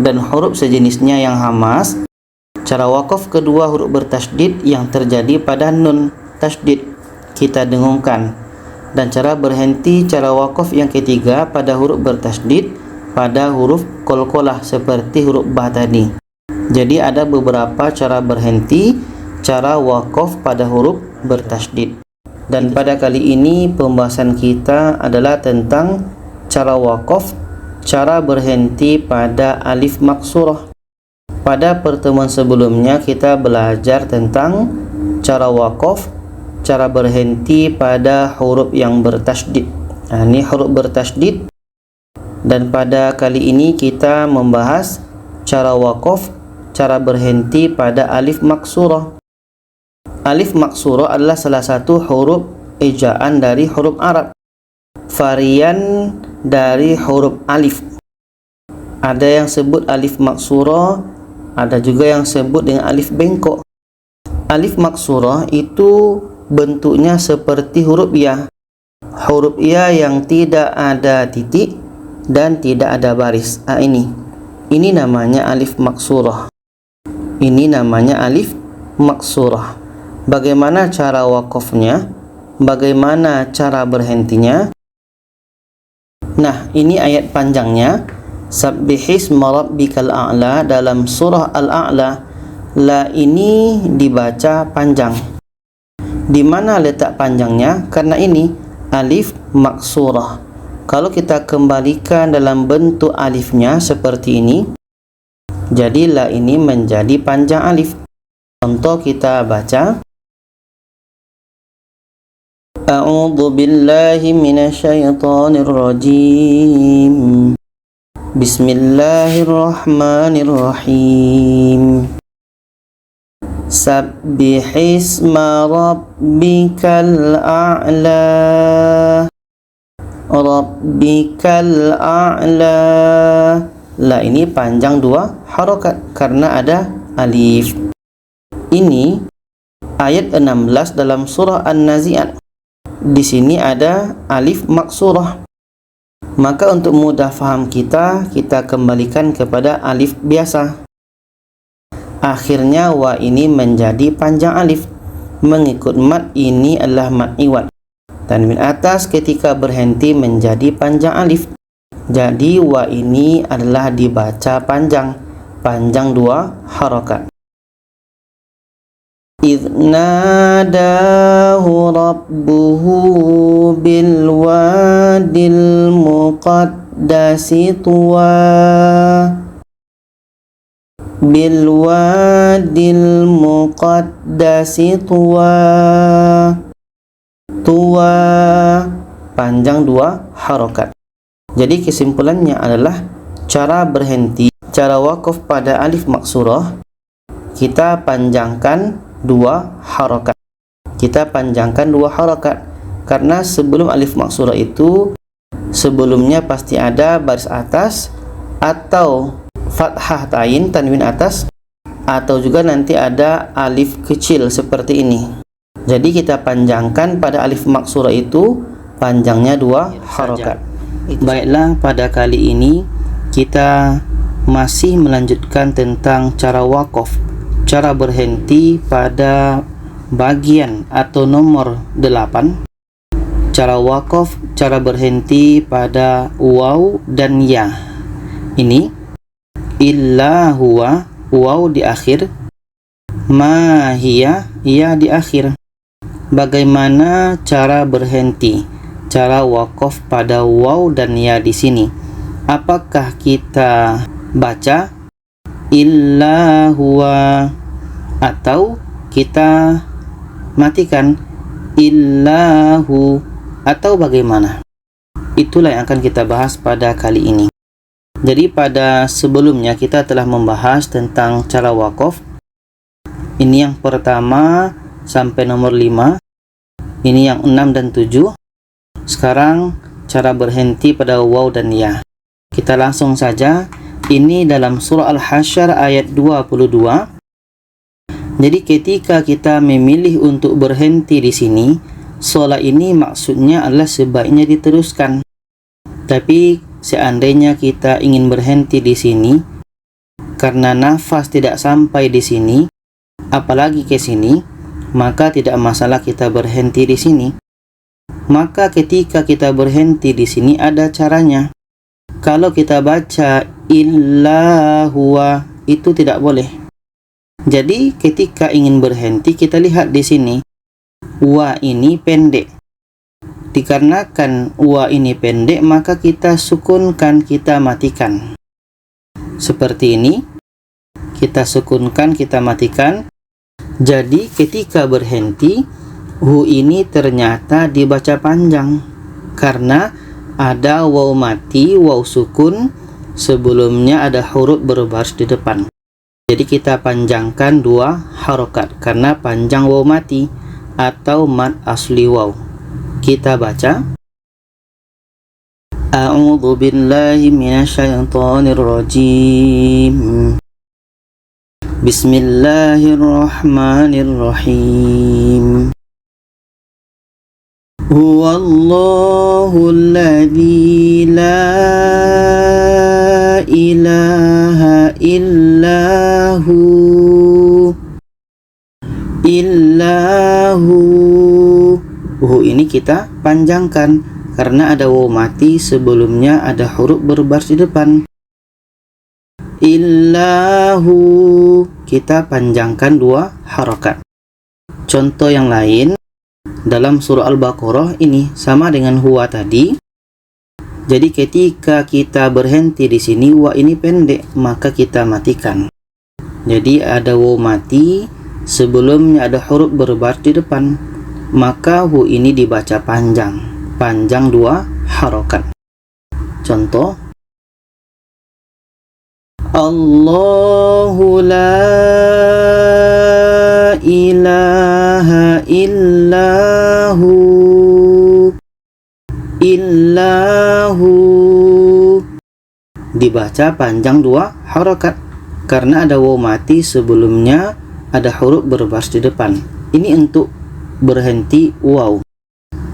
dan huruf sejenisnya yang hamas. Cara waqaf kedua huruf bertasydid yang terjadi pada nun tasydid, kita dengungkan. Dan cara berhenti cara waqaf yang ketiga pada huruf bertasydid pada huruf qalqalah seperti huruf ba tadi. Jadi ada beberapa cara berhenti cara waqaf pada huruf bertasydid. Dan pada kali ini pembahasan kita adalah tentang cara waqaf, cara berhenti pada alif maksurah. Pada pertemuan sebelumnya kita belajar tentang cara waqaf, cara berhenti pada huruf yang bertasydid. Nah, ini huruf bertasydid. Dan pada kali ini kita membahas cara waqaf, cara berhenti pada alif maksurah. Alif maksurah adalah salah satu huruf ejaan dari huruf Arab, varian dari huruf alif. Ada yang sebut alif maksurah, ada juga yang sebut dengan alif bengkok. Alif maksurah itu bentuknya seperti huruf ya. Huruf ya yang tidak ada titik dan tidak ada baris. Ini namanya alif maksurah. Ini namanya alif maksurah. Bagaimana cara wakafnya? Bagaimana cara berhentinya? Nah, ini ayat panjangnya. Sabbihisma rabbikal a'la dalam surah Al-A'la. La ini dibaca panjang. Di mana letak panjangnya? Karena ini alif maksurah. Kalau kita kembalikan dalam bentuk alifnya seperti ini, jadi la ini menjadi panjang alif. Contoh kita baca, A'udzu billahi minasyaitonir rajim. Bismillahirrahmanirrahim. Sabbihisma rabbikal a'la. Rabbikal a'la. La ini panjang 2 harokat karena ada alif. Ini ayat 16 dalam surah An-Nazi'at. Di sini ada alif maksurah. Maka untuk mudah faham kita kembalikan kepada alif biasa. Akhirnya wa ini menjadi panjang alif. Mengikut mat ini adalah mat iwad. Tanwin atas ketika berhenti menjadi panjang alif. Jadi wa ini adalah dibaca panjang 2 harakat. إذ ناداه ربه بالواد المقدس طوى بالواد المقدس طوى طوى panjang 2 harakat. Jadi kesimpulannya adalah cara berhenti, cara wakaf pada alif maksurah kita panjangkan 2 harakat. Kita panjangkan 2 harakat karena sebelum alif maksurah itu sebelumnya pasti ada baris atas atau fathah tain tanwin atas, atau juga nanti ada alif kecil seperti ini. Jadi kita panjangkan pada alif maksurah itu panjangnya 2 harakat. Baiklah, pada kali ini kita masih melanjutkan tentang cara wakaf, cara berhenti pada bagian atau nomor 8. Cara wakaf, cara berhenti pada waw dan ya. Ini illa huwa, waw di akhir, ma hiya, ya di akhir. Bagaimana cara berhenti, cara wakaf pada waw dan ya di sini? Apakah kita baca illa huwa atau kita matikan illahu, atau bagaimana? Itulah yang akan kita bahas pada kali ini. Jadi pada sebelumnya kita telah membahas tentang cara wakaf. Ini yang pertama sampai nomor 5. Ini yang 6 dan 7. Sekarang cara berhenti pada waw dan ya. Kita langsung saja. Ini dalam surah Al-Hasyr ayat 22. Jadi ketika kita memilih untuk berhenti di sini, solat ini maksudnya adalah sebaiknya diteruskan. Tapi seandainya kita ingin berhenti di sini karena nafas tidak sampai di sini, apalagi ke sini, maka tidak masalah kita berhenti di sini. Maka ketika kita berhenti di sini ada caranya. Kalau kita baca illa huwa itu tidak boleh. Jadi ketika ingin berhenti kita lihat di sini wa ini pendek. Dikarenakan wa ini pendek maka kita sukunkan, kita matikan. Seperti ini. Kita sukunkan, kita matikan. Jadi ketika berhenti hu ini ternyata dibaca panjang karena ada waw mati, waw sukun, sebelumnya ada huruf berbaris di depan. Jadi kita panjangkan 2 harokat karena panjang waw mati atau mad asli waw. Kita baca A'udzu billahi minasyaitonir rajim. Bismillahirrahmanirrahim. Huwallahul ladzi la ilaha illahu illahu. Hu ini kita panjangkan karena ada waw mati, sebelumnya ada huruf berbaris di depan. Illahu, kita panjangkan 2 harokat. Contoh yang lain dalam surah Al-Baqarah ini sama dengan huwa tadi. Jadi ketika kita berhenti di sini, wa ini pendek, maka kita matikan. Jadi ada waw mati, sebelumnya ada huruf berbaris di depan, maka hu ini dibaca panjang 2 harokat. Contoh, Allahu la ilaha illahu. Illahu dibaca panjang 2 harokat karena ada waw mati, sebelumnya ada huruf berbaris di depan. Ini untuk berhenti waw.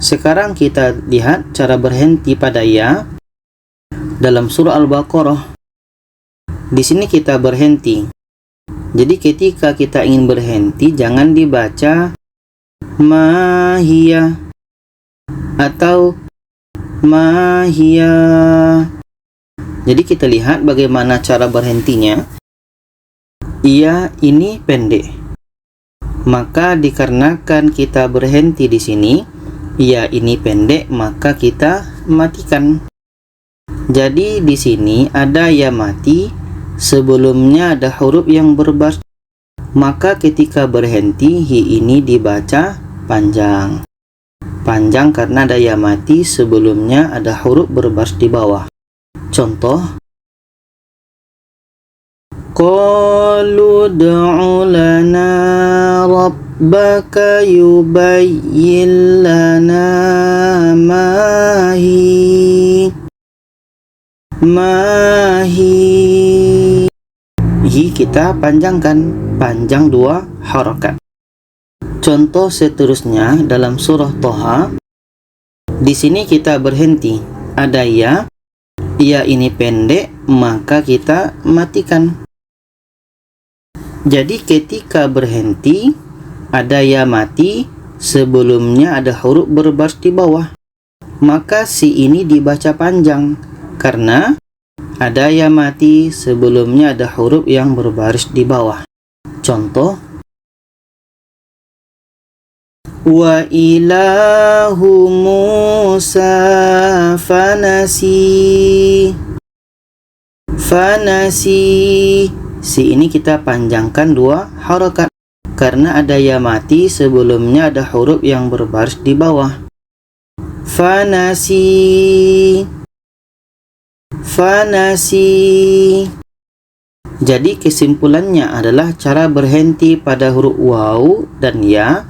Sekarang kita lihat cara berhenti pada ya dalam surah Al-Baqarah. Di sini kita berhenti. Jadi ketika kita ingin berhenti, jangan dibaca mahia atau mahia. Jadi kita lihat bagaimana cara berhentinya. Ia ini pendek, maka dikarenakan kita berhenti di sini, ia ini pendek, maka kita matikan. Jadi di sini ada ya mati, sebelumnya ada huruf yang berbaris, maka ketika berhenti hi ini dibaca panjang karena ada ya mati, sebelumnya ada huruf berbaris di bawah. Contoh, qalu ud'u lana rabbaka yubayyin lana mahi. Hi kita panjangkan panjang 2 harokat. Contoh seterusnya dalam surah Toha. Di sini kita berhenti. Ada ya ini pendek, maka kita matikan. Jadi ketika berhenti ada ya mati, sebelumnya ada huruf berbaris di bawah, maka si ini dibaca panjang karena ada ya mati, sebelumnya ada huruf yang berbaris di bawah. Contoh, wa ilahu Musa fanasi. Si ini kita panjangkan 2 harokat karena ada ya mati, sebelumnya ada huruf yang berbaris di bawah. Fanasi. Jadi kesimpulannya adalah cara berhenti pada huruf waw dan ya,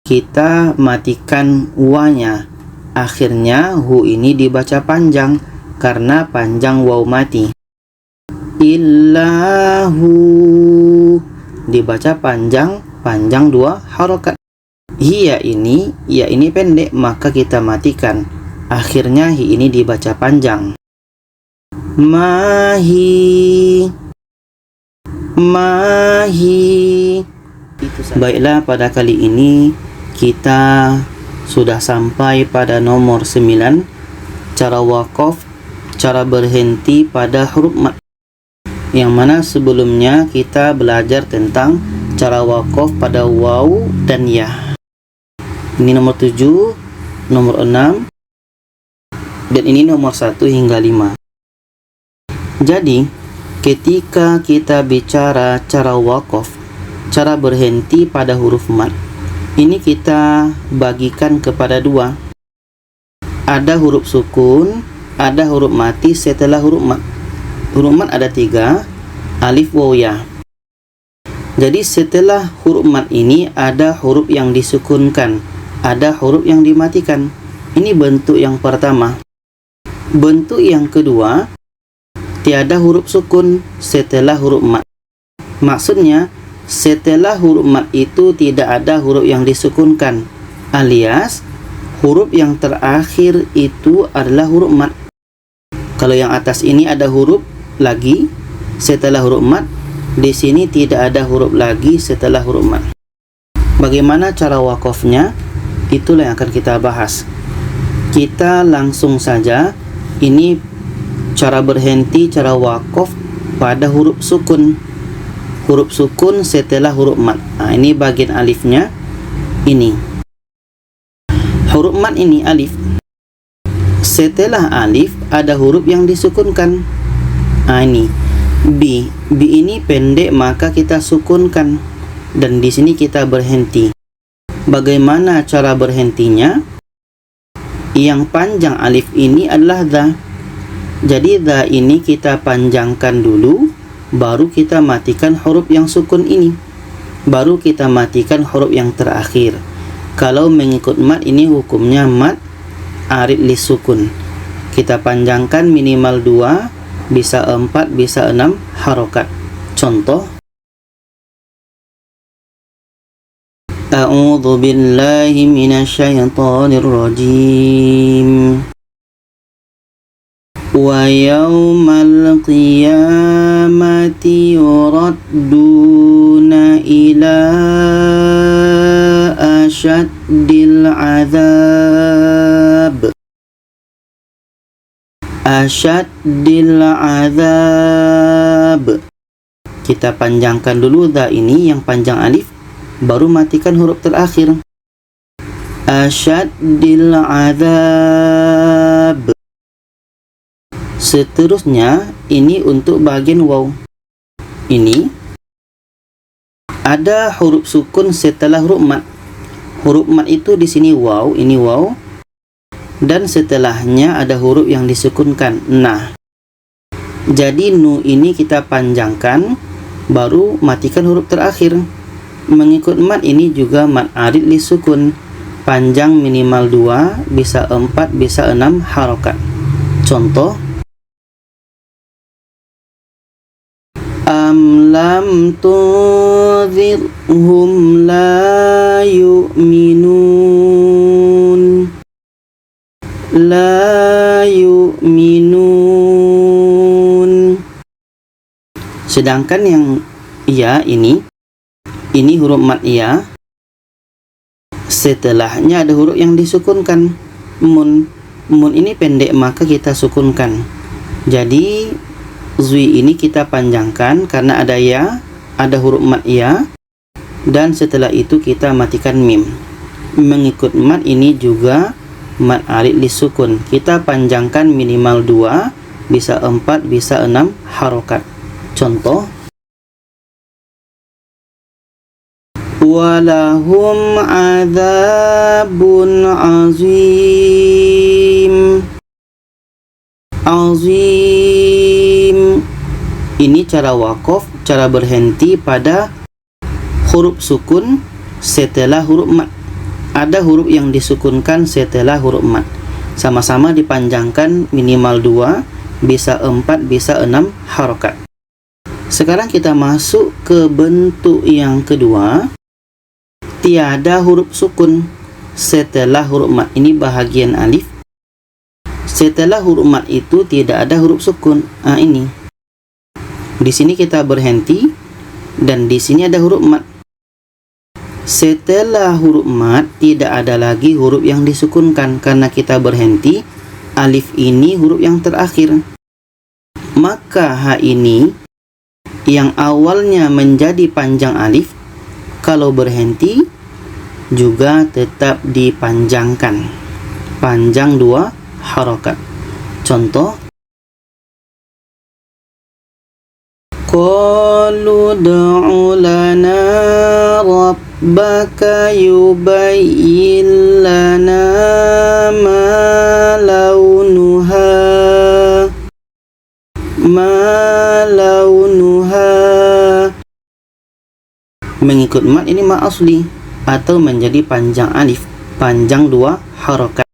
kita matikan wa-nya. Akhirnya hu ini dibaca panjang karena panjang waw mati. Illahu dibaca panjang 2 harokat. Ya ini pendek, maka kita matikan. Akhirnya hi ini dibaca panjang. Mahi. Baiklah, pada kali ini kita sudah sampai pada nomor 9, cara waqaf, cara berhenti pada huruf mad, yang mana sebelumnya kita belajar tentang cara waqaf pada waw dan ya. Ini nomor 7, nomor 6, dan ini nomor 1 hingga 5. Jadi ketika kita bicara cara waqaf, cara berhenti pada huruf mad, ini kita bagikan kepada 2. Ada huruf sukun, ada huruf mati setelah huruf mad. Huruf mad ada 3, alif, waw, ya. Jadi setelah huruf mad ini ada huruf yang disukunkan, ada huruf yang dimatikan. Ini bentuk yang pertama. Bentuk yang kedua, tiada huruf sukun setelah huruf mad. Maksudnya setelah huruf mad itu tidak ada huruf yang disukunkan, alias huruf yang terakhir itu adalah huruf mad. Kalau yang atas ini ada huruf lagi setelah huruf mad, di sini tidak ada huruf lagi setelah huruf mad. Bagaimana cara wakofnya? Itulah yang akan kita bahas. Kita langsung saja. Ini cara berhenti, cara wakof pada huruf sukun. Huruf sukun setelah huruf mat. Nah, ini bagian alifnya. Ini huruf mat, ini alif. Setelah alif ada huruf yang disukunkan. Nah, ini B. B ini pendek, maka kita sukunkan. Dan di sini kita berhenti. Bagaimana cara berhentinya? Yang panjang alif ini adalah dha. Jadi dha ini kita panjangkan dulu, baru kita matikan huruf yang sukun ini. Baru kita matikan huruf yang terakhir. Kalau mengikut mat, ini hukumnya mat arid li sukun. Kita panjangkan minimal 2, bisa 4, bisa 6 harokat. Contoh, A'udzu billahi minasyaitonir rajim. Wa yaumal qiyamati yuradduna ila asyaddil azab. Asyaddil azab. Kita panjangkan dulu dha ini yang panjang alif, baru matikan huruf terakhir. Asyaddil azab. Seterusnya ini untuk bagian waw. Ini ada huruf sukun setelah huruf mat. Huruf mat itu di sini waw, ini waw. Dan setelahnya ada huruf yang disukunkan. Nah, jadi nu ini kita panjangkan, baru matikan huruf terakhir. Mengikut mat ini juga mat arid li sukun. Panjang minimal 2, bisa 4, bisa 6 harokat. Contoh, am lam tunzirhum la yu'minun. La yu'minun. Sedangkan yang ya ini huruf mat ya. Setelahnya ada huruf yang disukunkan. Mun. Mun ini pendek, maka kita sukunkan. Jadi zui ini kita panjangkan karena ada ya, ada huruf mat ya. Dan setelah itu kita matikan mim. Mengikut mat ini juga mat arid li sukun. Kita panjangkan minimal 2, bisa 4, bisa 6 harokat. Contoh, walahum adzabun azim. Azim. Ini cara wakof, cara berhenti pada huruf sukun setelah huruf mat. Ada huruf yang disukunkan setelah huruf mat. Sama-sama dipanjangkan minimal 2, bisa 4, bisa 6 harokat. Sekarang kita masuk ke bentuk yang kedua. Tiada huruf sukun setelah huruf mat. Ini bahagian alif. Setelah huruf mat itu tidak ada huruf sukun. Nah, ini. Di sini kita berhenti dan di sini ada huruf mat. Setelah huruf mat tidak ada lagi huruf yang disukunkan karena kita berhenti. Alif ini huruf yang terakhir. Maka ha ini yang awalnya menjadi panjang alif, kalau berhenti juga tetap dipanjangkan. Panjang 2 harokat. Contoh, qalu du'u lana rabbaka yubayyin lana ma launuha. Ma launuha. Mengikut mat ini ma asli atau menjadi panjang alif, panjang 2 harokat.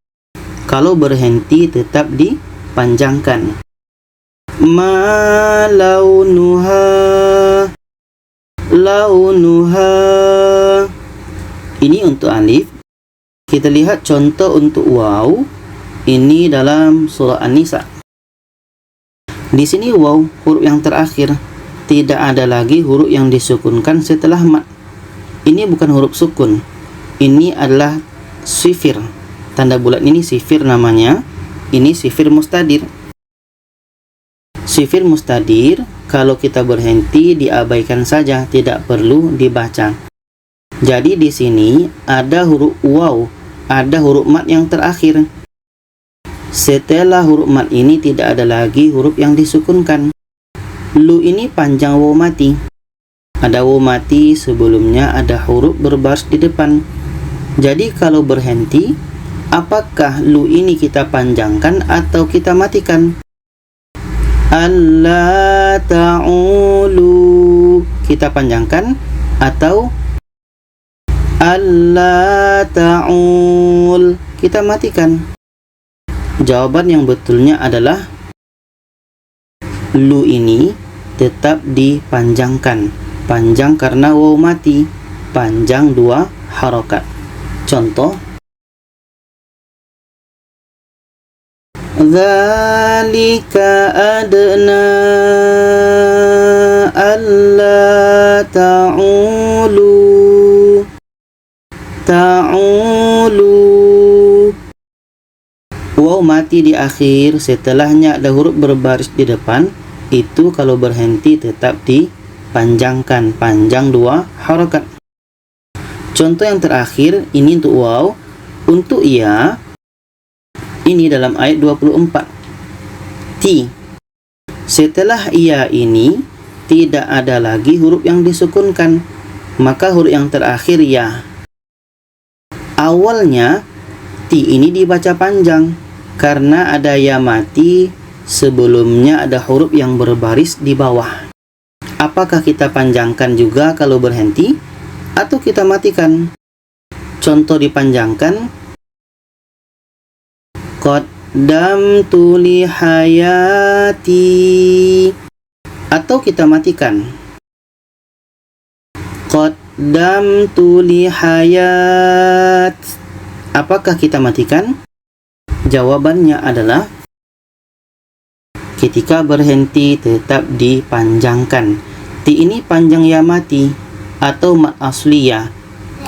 Kalau berhenti tetap dipanjangkan. Ma launuha. Launuha. Ini untuk alif. Kita lihat contoh untuk waw. Ini dalam surah An-Nisa. Di sini waw huruf yang terakhir. Tidak ada lagi huruf yang disukunkan setelah mat. Ini bukan huruf sukun. Ini adalah sifir. Tanda bulat ini sifir namanya. Ini sifir mustadir. Sifir mustadir, kalau kita berhenti diabaikan saja, tidak perlu dibaca. Jadi di sini ada huruf waw, ada huruf mat yang terakhir. Setelah huruf mat ini tidak ada lagi huruf yang disukunkan. Lu ini panjang waw mati. Ada waw mati, sebelumnya ada huruf berbaris di depan. Jadi kalau berhenti, apakah lu ini kita panjangkan atau kita matikan? Alla ta'ulu, kita panjangkan atau alla ta'ul, kita matikan? Jawaban yang betulnya adalah lu ini tetap dipanjangkan. Panjang karena waw mati, panjang 2 harokat. Contoh, dzalika adna alla ta'ulu. Waw mati di akhir, setelahnya ada huruf berbaris di depan. Itu kalau berhenti tetap dipanjangkan, panjang 2 harokat. Contoh yang terakhir, ini untuk waw. Untuk ya, ini dalam ayat 24. Ti. Setelah ya ini tidak ada lagi huruf yang disukunkan, maka huruf yang terakhir ya. Awalnya ti ini dibaca panjang karena ada ya mati, sebelumnya ada huruf yang berbaris di bawah. Apakah kita panjangkan juga kalau berhenti atau kita matikan? Contoh dipanjangkan, qaddamtu li hayati, atau kita matikan, qaddamtu li hayat. Apakah kita matikan? Jawabannya adalah ketika berhenti tetap dipanjangkan. Ti ini panjang ya mati atau mat asliyah.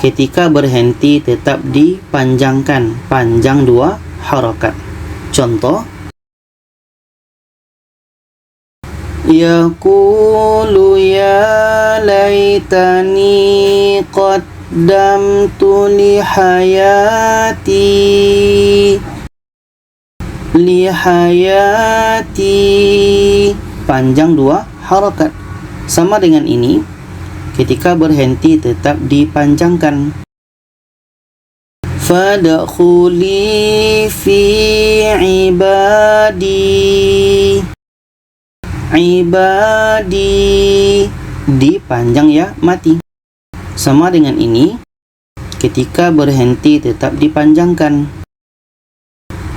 Ketika berhenti tetap dipanjangkan, panjang 2 harokat. Contoh, yaqulu ya laitani qaddamtu li hayati. Li hayati, panjang 2 harokat. Sama dengan ini, ketika berhenti tetap dipanjangkan. Fadkhuli fi ibadi. Ibadi, dipanjang ya mati. Sama dengan ini, ketika berhenti tetap dipanjangkan.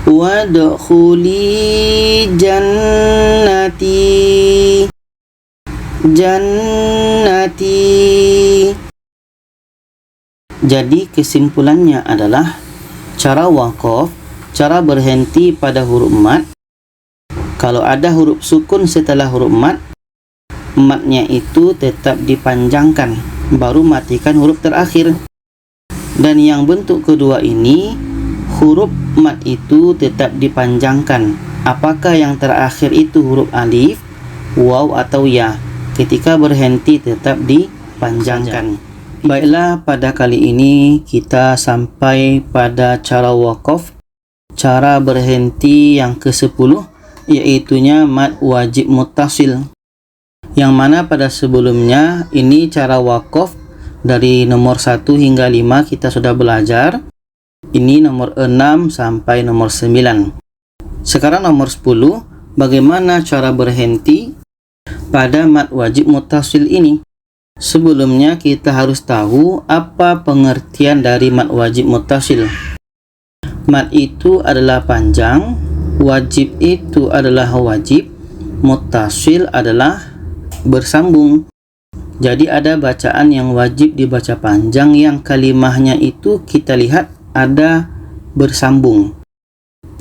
Wadkhuli jannati. Jannati. Jadi kesimpulannya adalah cara waqaf, cara berhenti pada huruf mat. Kalau ada huruf sukun setelah huruf mat, matnya itu tetap dipanjangkan, baru matikan huruf terakhir. Dan yang bentuk kedua ini, huruf mat itu tetap dipanjangkan. Apakah yang terakhir itu huruf alif, waw atau ya? Ketika berhenti tetap dipanjangkan. Baiklah, pada kali ini kita sampai pada cara waqaf, cara berhenti yang ke-10, yaitunya mad wajib muttasil. Yang mana pada sebelumnya ini cara waqaf dari nomor 1 hingga 5 kita sudah belajar. Ini nomor 6 sampai nomor 9. Sekarang nomor 10, bagaimana cara berhenti pada mad wajib muttasil ini. Sebelumnya kita harus tahu apa pengertian dari mad wajib muttasil. Mad itu adalah panjang, wajib itu adalah wajib, muttasil adalah bersambung. Jadi ada bacaan yang wajib dibaca panjang, yang kalimahnya itu kita lihat ada bersambung.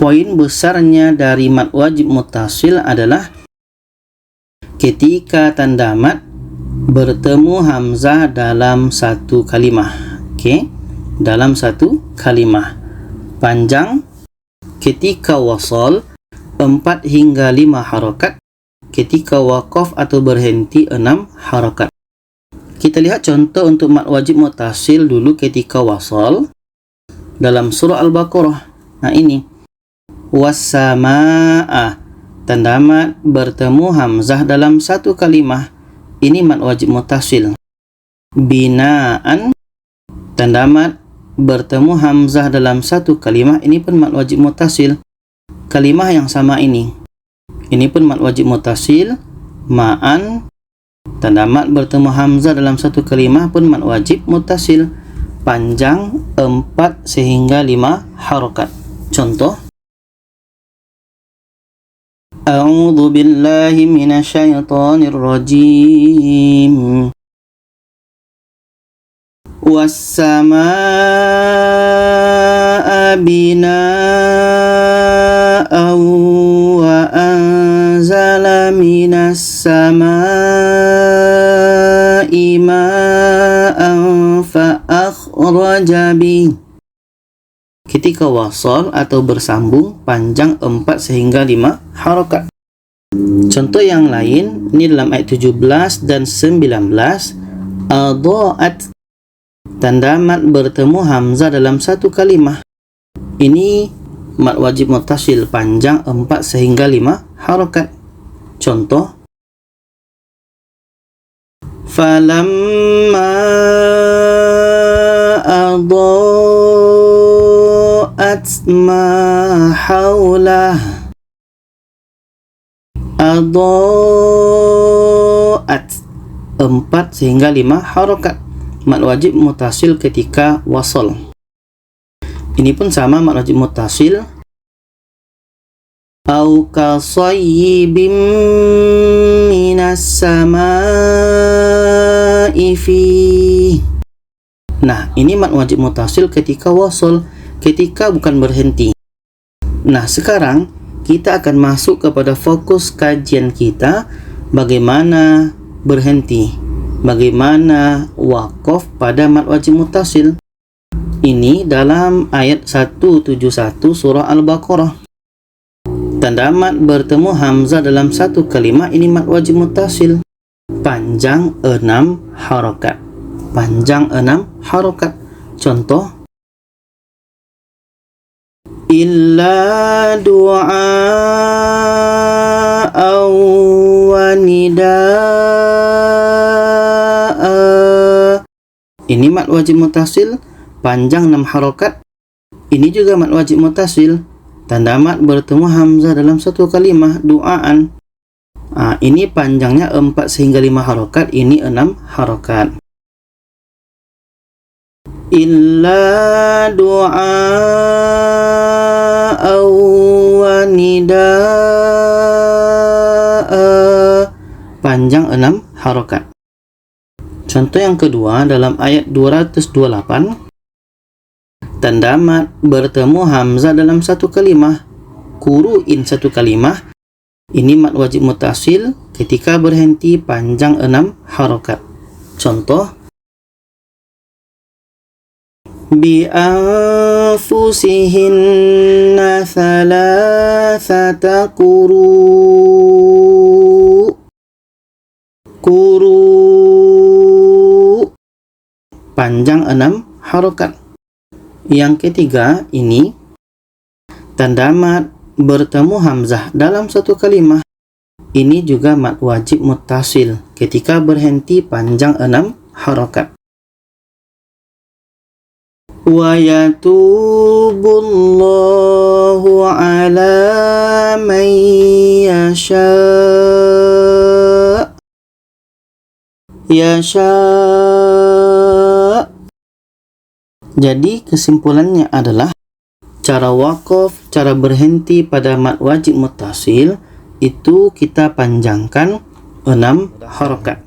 Poin besarnya dari mad wajib muttasil adalah ketika tanda mad bertemu hamzah dalam satu kalimah. Okey, dalam satu kalimah. Panjang ketika wasal 4 hingga 5 harakat, ketika waqaf atau berhenti 6 harakat. Kita lihat contoh untuk mad wajib muttasil dulu ketika wasal dalam surah Al-Baqarah. Nah ini was-samaa'a, tanda mad bertemu hamzah dalam satu kalimah. Ini mad wajib muttasil. Binaan, tanda mad bertemu hamzah dalam satu kalimah. Ini pun mad wajib muttasil. Kalimah yang sama ini pun mad wajib muttasil. Ma'an, tanda mad bertemu hamzah dalam satu kalimah pun mad wajib muttasil. Panjang 4 sehingga 5 harakat. Contoh: A'udzu billahi minasyaitonir rajim. Was-samaa'a bina'an wa anzala minas samaa'i ma'an fa akhraja bih. Ketika wasal atau bersambung panjang 4 sehingga 5 harakat. Contoh yang lain ini dalam ayat 17 dan 19. Adha'at, tanda mad bertemu hamzah dalam satu kalimah. Ini mad wajib muttasil, panjang 4 sehingga 5 harakat. Contoh: falamma adha'at ma haulah. Adha'at 4 sehingga 5 harakat. Mad wajib muttasil ketika wasal. Ini pun sama, mad wajib muttasil. Au kasayyibim minas samaa'i fi. Nah, ini mad wajib muttasil ketika wasal, ketika bukan berhenti. Nah, sekarang kita akan masuk kepada fokus kajian kita, bagaimana berhenti, bagaimana waqaf pada mad wajib muttasil. Ini dalam ayat 171 surah Al-Baqarah. Tanda mad bertemu hamzah dalam satu kalimah, ini mad wajib muttasil. Panjang 6 harakat. Panjang 6 harakat. Contoh: illa du'a'an wa nida'a. Ini mad wajib muttasil, panjang 6 harakat. Ini juga mad wajib muttasil. Tanda mad bertemu hamzah dalam satu kalimah, du'aan. Ini panjangnya 4 sehingga 5 harakat, ini 6 harakat. Illa du'a'an wa nida'a, panjang 6 harakat. Contoh yang kedua dalam ayat 228. Tanda mad bertemu hamzah dalam satu kalimah, kuru'in satu kalimah. Ini mad wajib muttasil ketika berhenti, panjang 6 harakat. Contoh: bi anfusihinna thalathata quru. Panjang 6 harakat. Yang ketiga ini tanda mad bertemu hamzah dalam satu kalimah. Ini juga mad wajib muttasil ketika berhenti, panjang 6 harakat. Wa yatubullahu ala man yasha. Jadi kesimpulannya adalah cara waqaf, cara berhenti pada mad wajib muttasil itu kita panjangkan 6 harakat.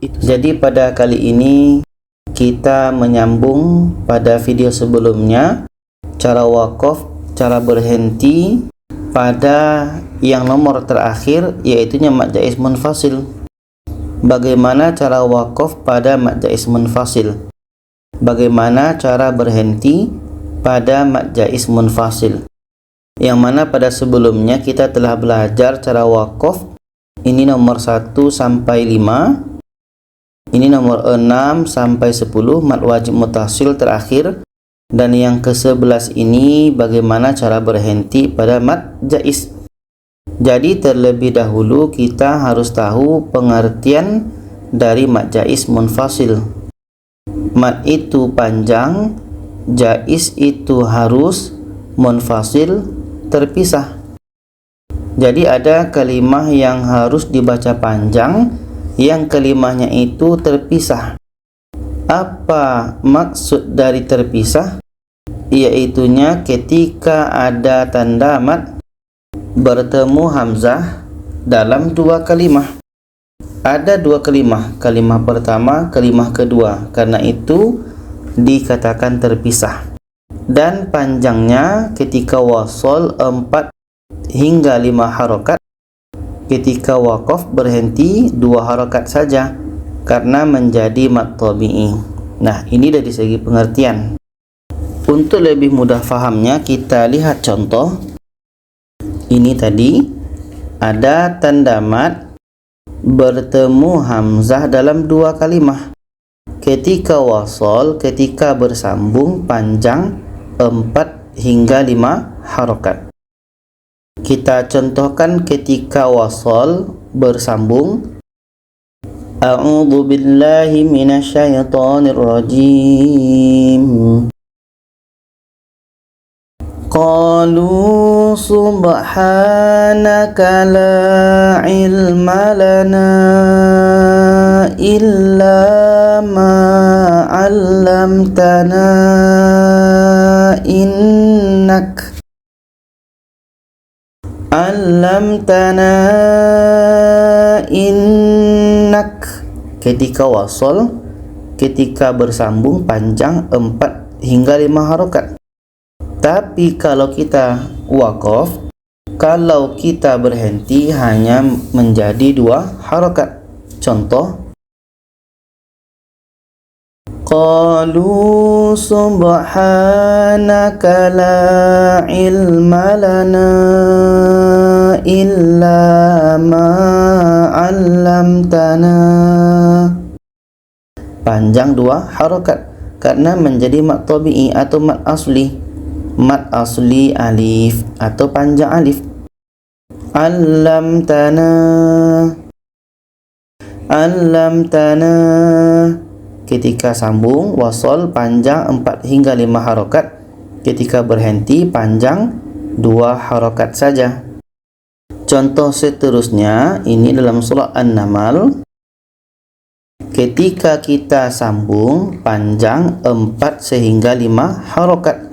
Jadi pada kali ini kita menyambung pada video sebelumnya, cara waqaf, cara berhenti pada yang nomor terakhir, yaitu mad jaiz munfasil. Bagaimana cara waqaf pada mad jaiz munfasil? Bagaimana cara berhenti pada mad jaiz munfasil? Yang mana pada sebelumnya kita telah belajar cara waqaf. Ini nomor 1 sampai 5. Ini nomor 6 sampai 10, mad wajib mutasil terakhir. Dan yang ke-11 ini bagaimana cara berhenti pada mad jaiz. Jadi terlebih dahulu kita harus tahu pengertian dari mad jaiz munfasil. Mad itu panjang, jaiz itu harus, munfasil terpisah. Jadi ada kalimah yang harus dibaca panjang, yang kalimahnya itu terpisah. Apa maksud dari terpisah? Iaitunya ketika ada tanda mad bertemu hamzah dalam dua kalimah. Ada dua kalimah, kalimah pertama, kalimah kedua. Karena itu dikatakan terpisah. Dan panjangnya ketika wasol 4 hingga 5 harokat. Ketika waqaf berhenti 2 harokat saja, karena menjadi mad tabi'i. Nah, ini dari segi pengertian. Untuk lebih mudah fahamnya, kita lihat contoh. Ini tadi ada tanda mad bertemu hamzah dalam 2 kalimah. Ketika wasol, ketika bersambung panjang 4 hingga 5 harokat. Kita contohkan ketika wasol bersambung. A'udzu billahi minasyaitonir rajim. Qalu subhanaka la ilma lana illa ma 'allamtana innak ketika wasol, ketika bersambung panjang 4 hingga 5 harokat. Tapi kalau kita waqaf, kalau kita berhenti hanya menjadi 2 harokat. Contoh, qalu subhanaka la ilma lana illa ma 'allamtana. Panjang 2 harokat karena menjadi mad tabi'i atau mad asli. Mad asli alif atau panjang alif. 'Allamtana ketika sambung wasol panjang 4 hingga 5 harokat. Ketika berhenti panjang 2 harokat saja. Contoh seterusnya ini dalam surah An-Naml. Ketika kita sambung panjang 4 sehingga 5 harokat.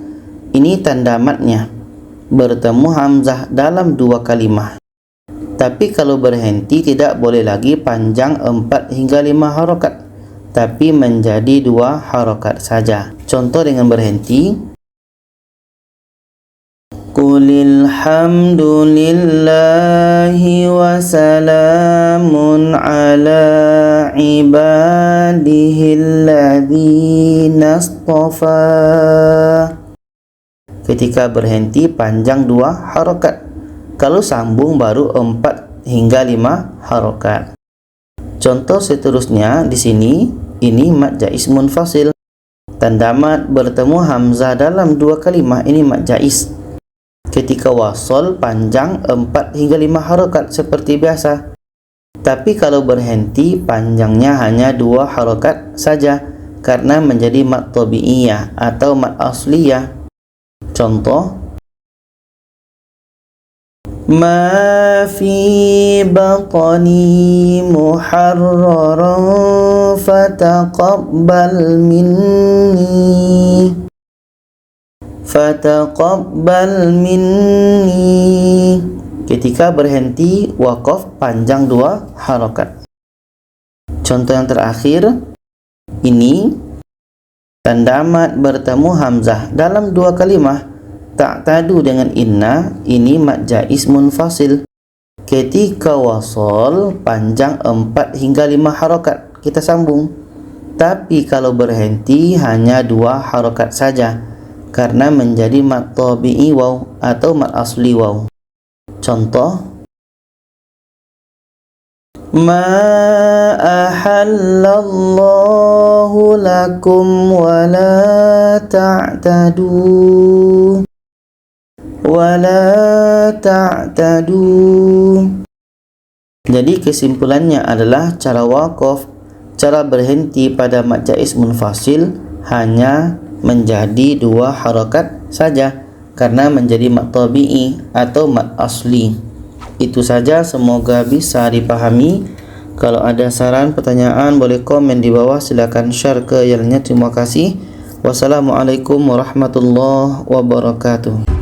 Ini tanda madnya. Bertemu hamzah dalam 2 kalimah. Tapi kalau berhenti tidak boleh lagi panjang 4 hingga 5 harokat, tapi menjadi 2 harokat saja. Contoh dengan berhenti. Qulil hamdulillahi wa salamun ala ibadihilladzina astafa. Ketika berhenti panjang 2 harokat. Kalau sambung baru 4 hingga 5 harokat. Contoh seterusnya di sini, ini mad jaiz munfasil. Tanda mad bertemu hamzah dalam 2 kalimah, ini mad jaiz. Ketika wasol panjang 4 hingga 5 harokat seperti biasa. Tapi kalau berhenti panjangnya hanya 2 harokat saja karena menjadi mad tabi'iyah atau mad asliyah. Contoh, ma fi batni muharraran fataqabbal minni. Ketika berhenti waqaf panjang 2 harokat. Contoh yang terakhir ini tanda mad bertemu hamzah dalam 2 kalimah. Ta'tadu dengan inna, ini mad jaiz munfasil. Ketika wasol panjang 4 hingga 5 harokat, kita sambung. Tapi kalau berhenti hanya 2 harokat saja, karena menjadi mad tabi'i waw atau mad asli waw. Contoh, ma ahallallahu lakum wa la ta'tadu. Wala ta'tadu. Jadi kesimpulannya adalah cara waqaf, cara berhenti pada mad jaiz munfasil hanya menjadi 2 harakat saja karena menjadi mad tabi'i atau mad asli. Itu saja, semoga bisa dipahami. Kalau ada saran, pertanyaan, boleh komen di bawah. Silakan share ke yang lainnya. Terima kasih. Wassalamualaikum warahmatullahi wabarakatuh.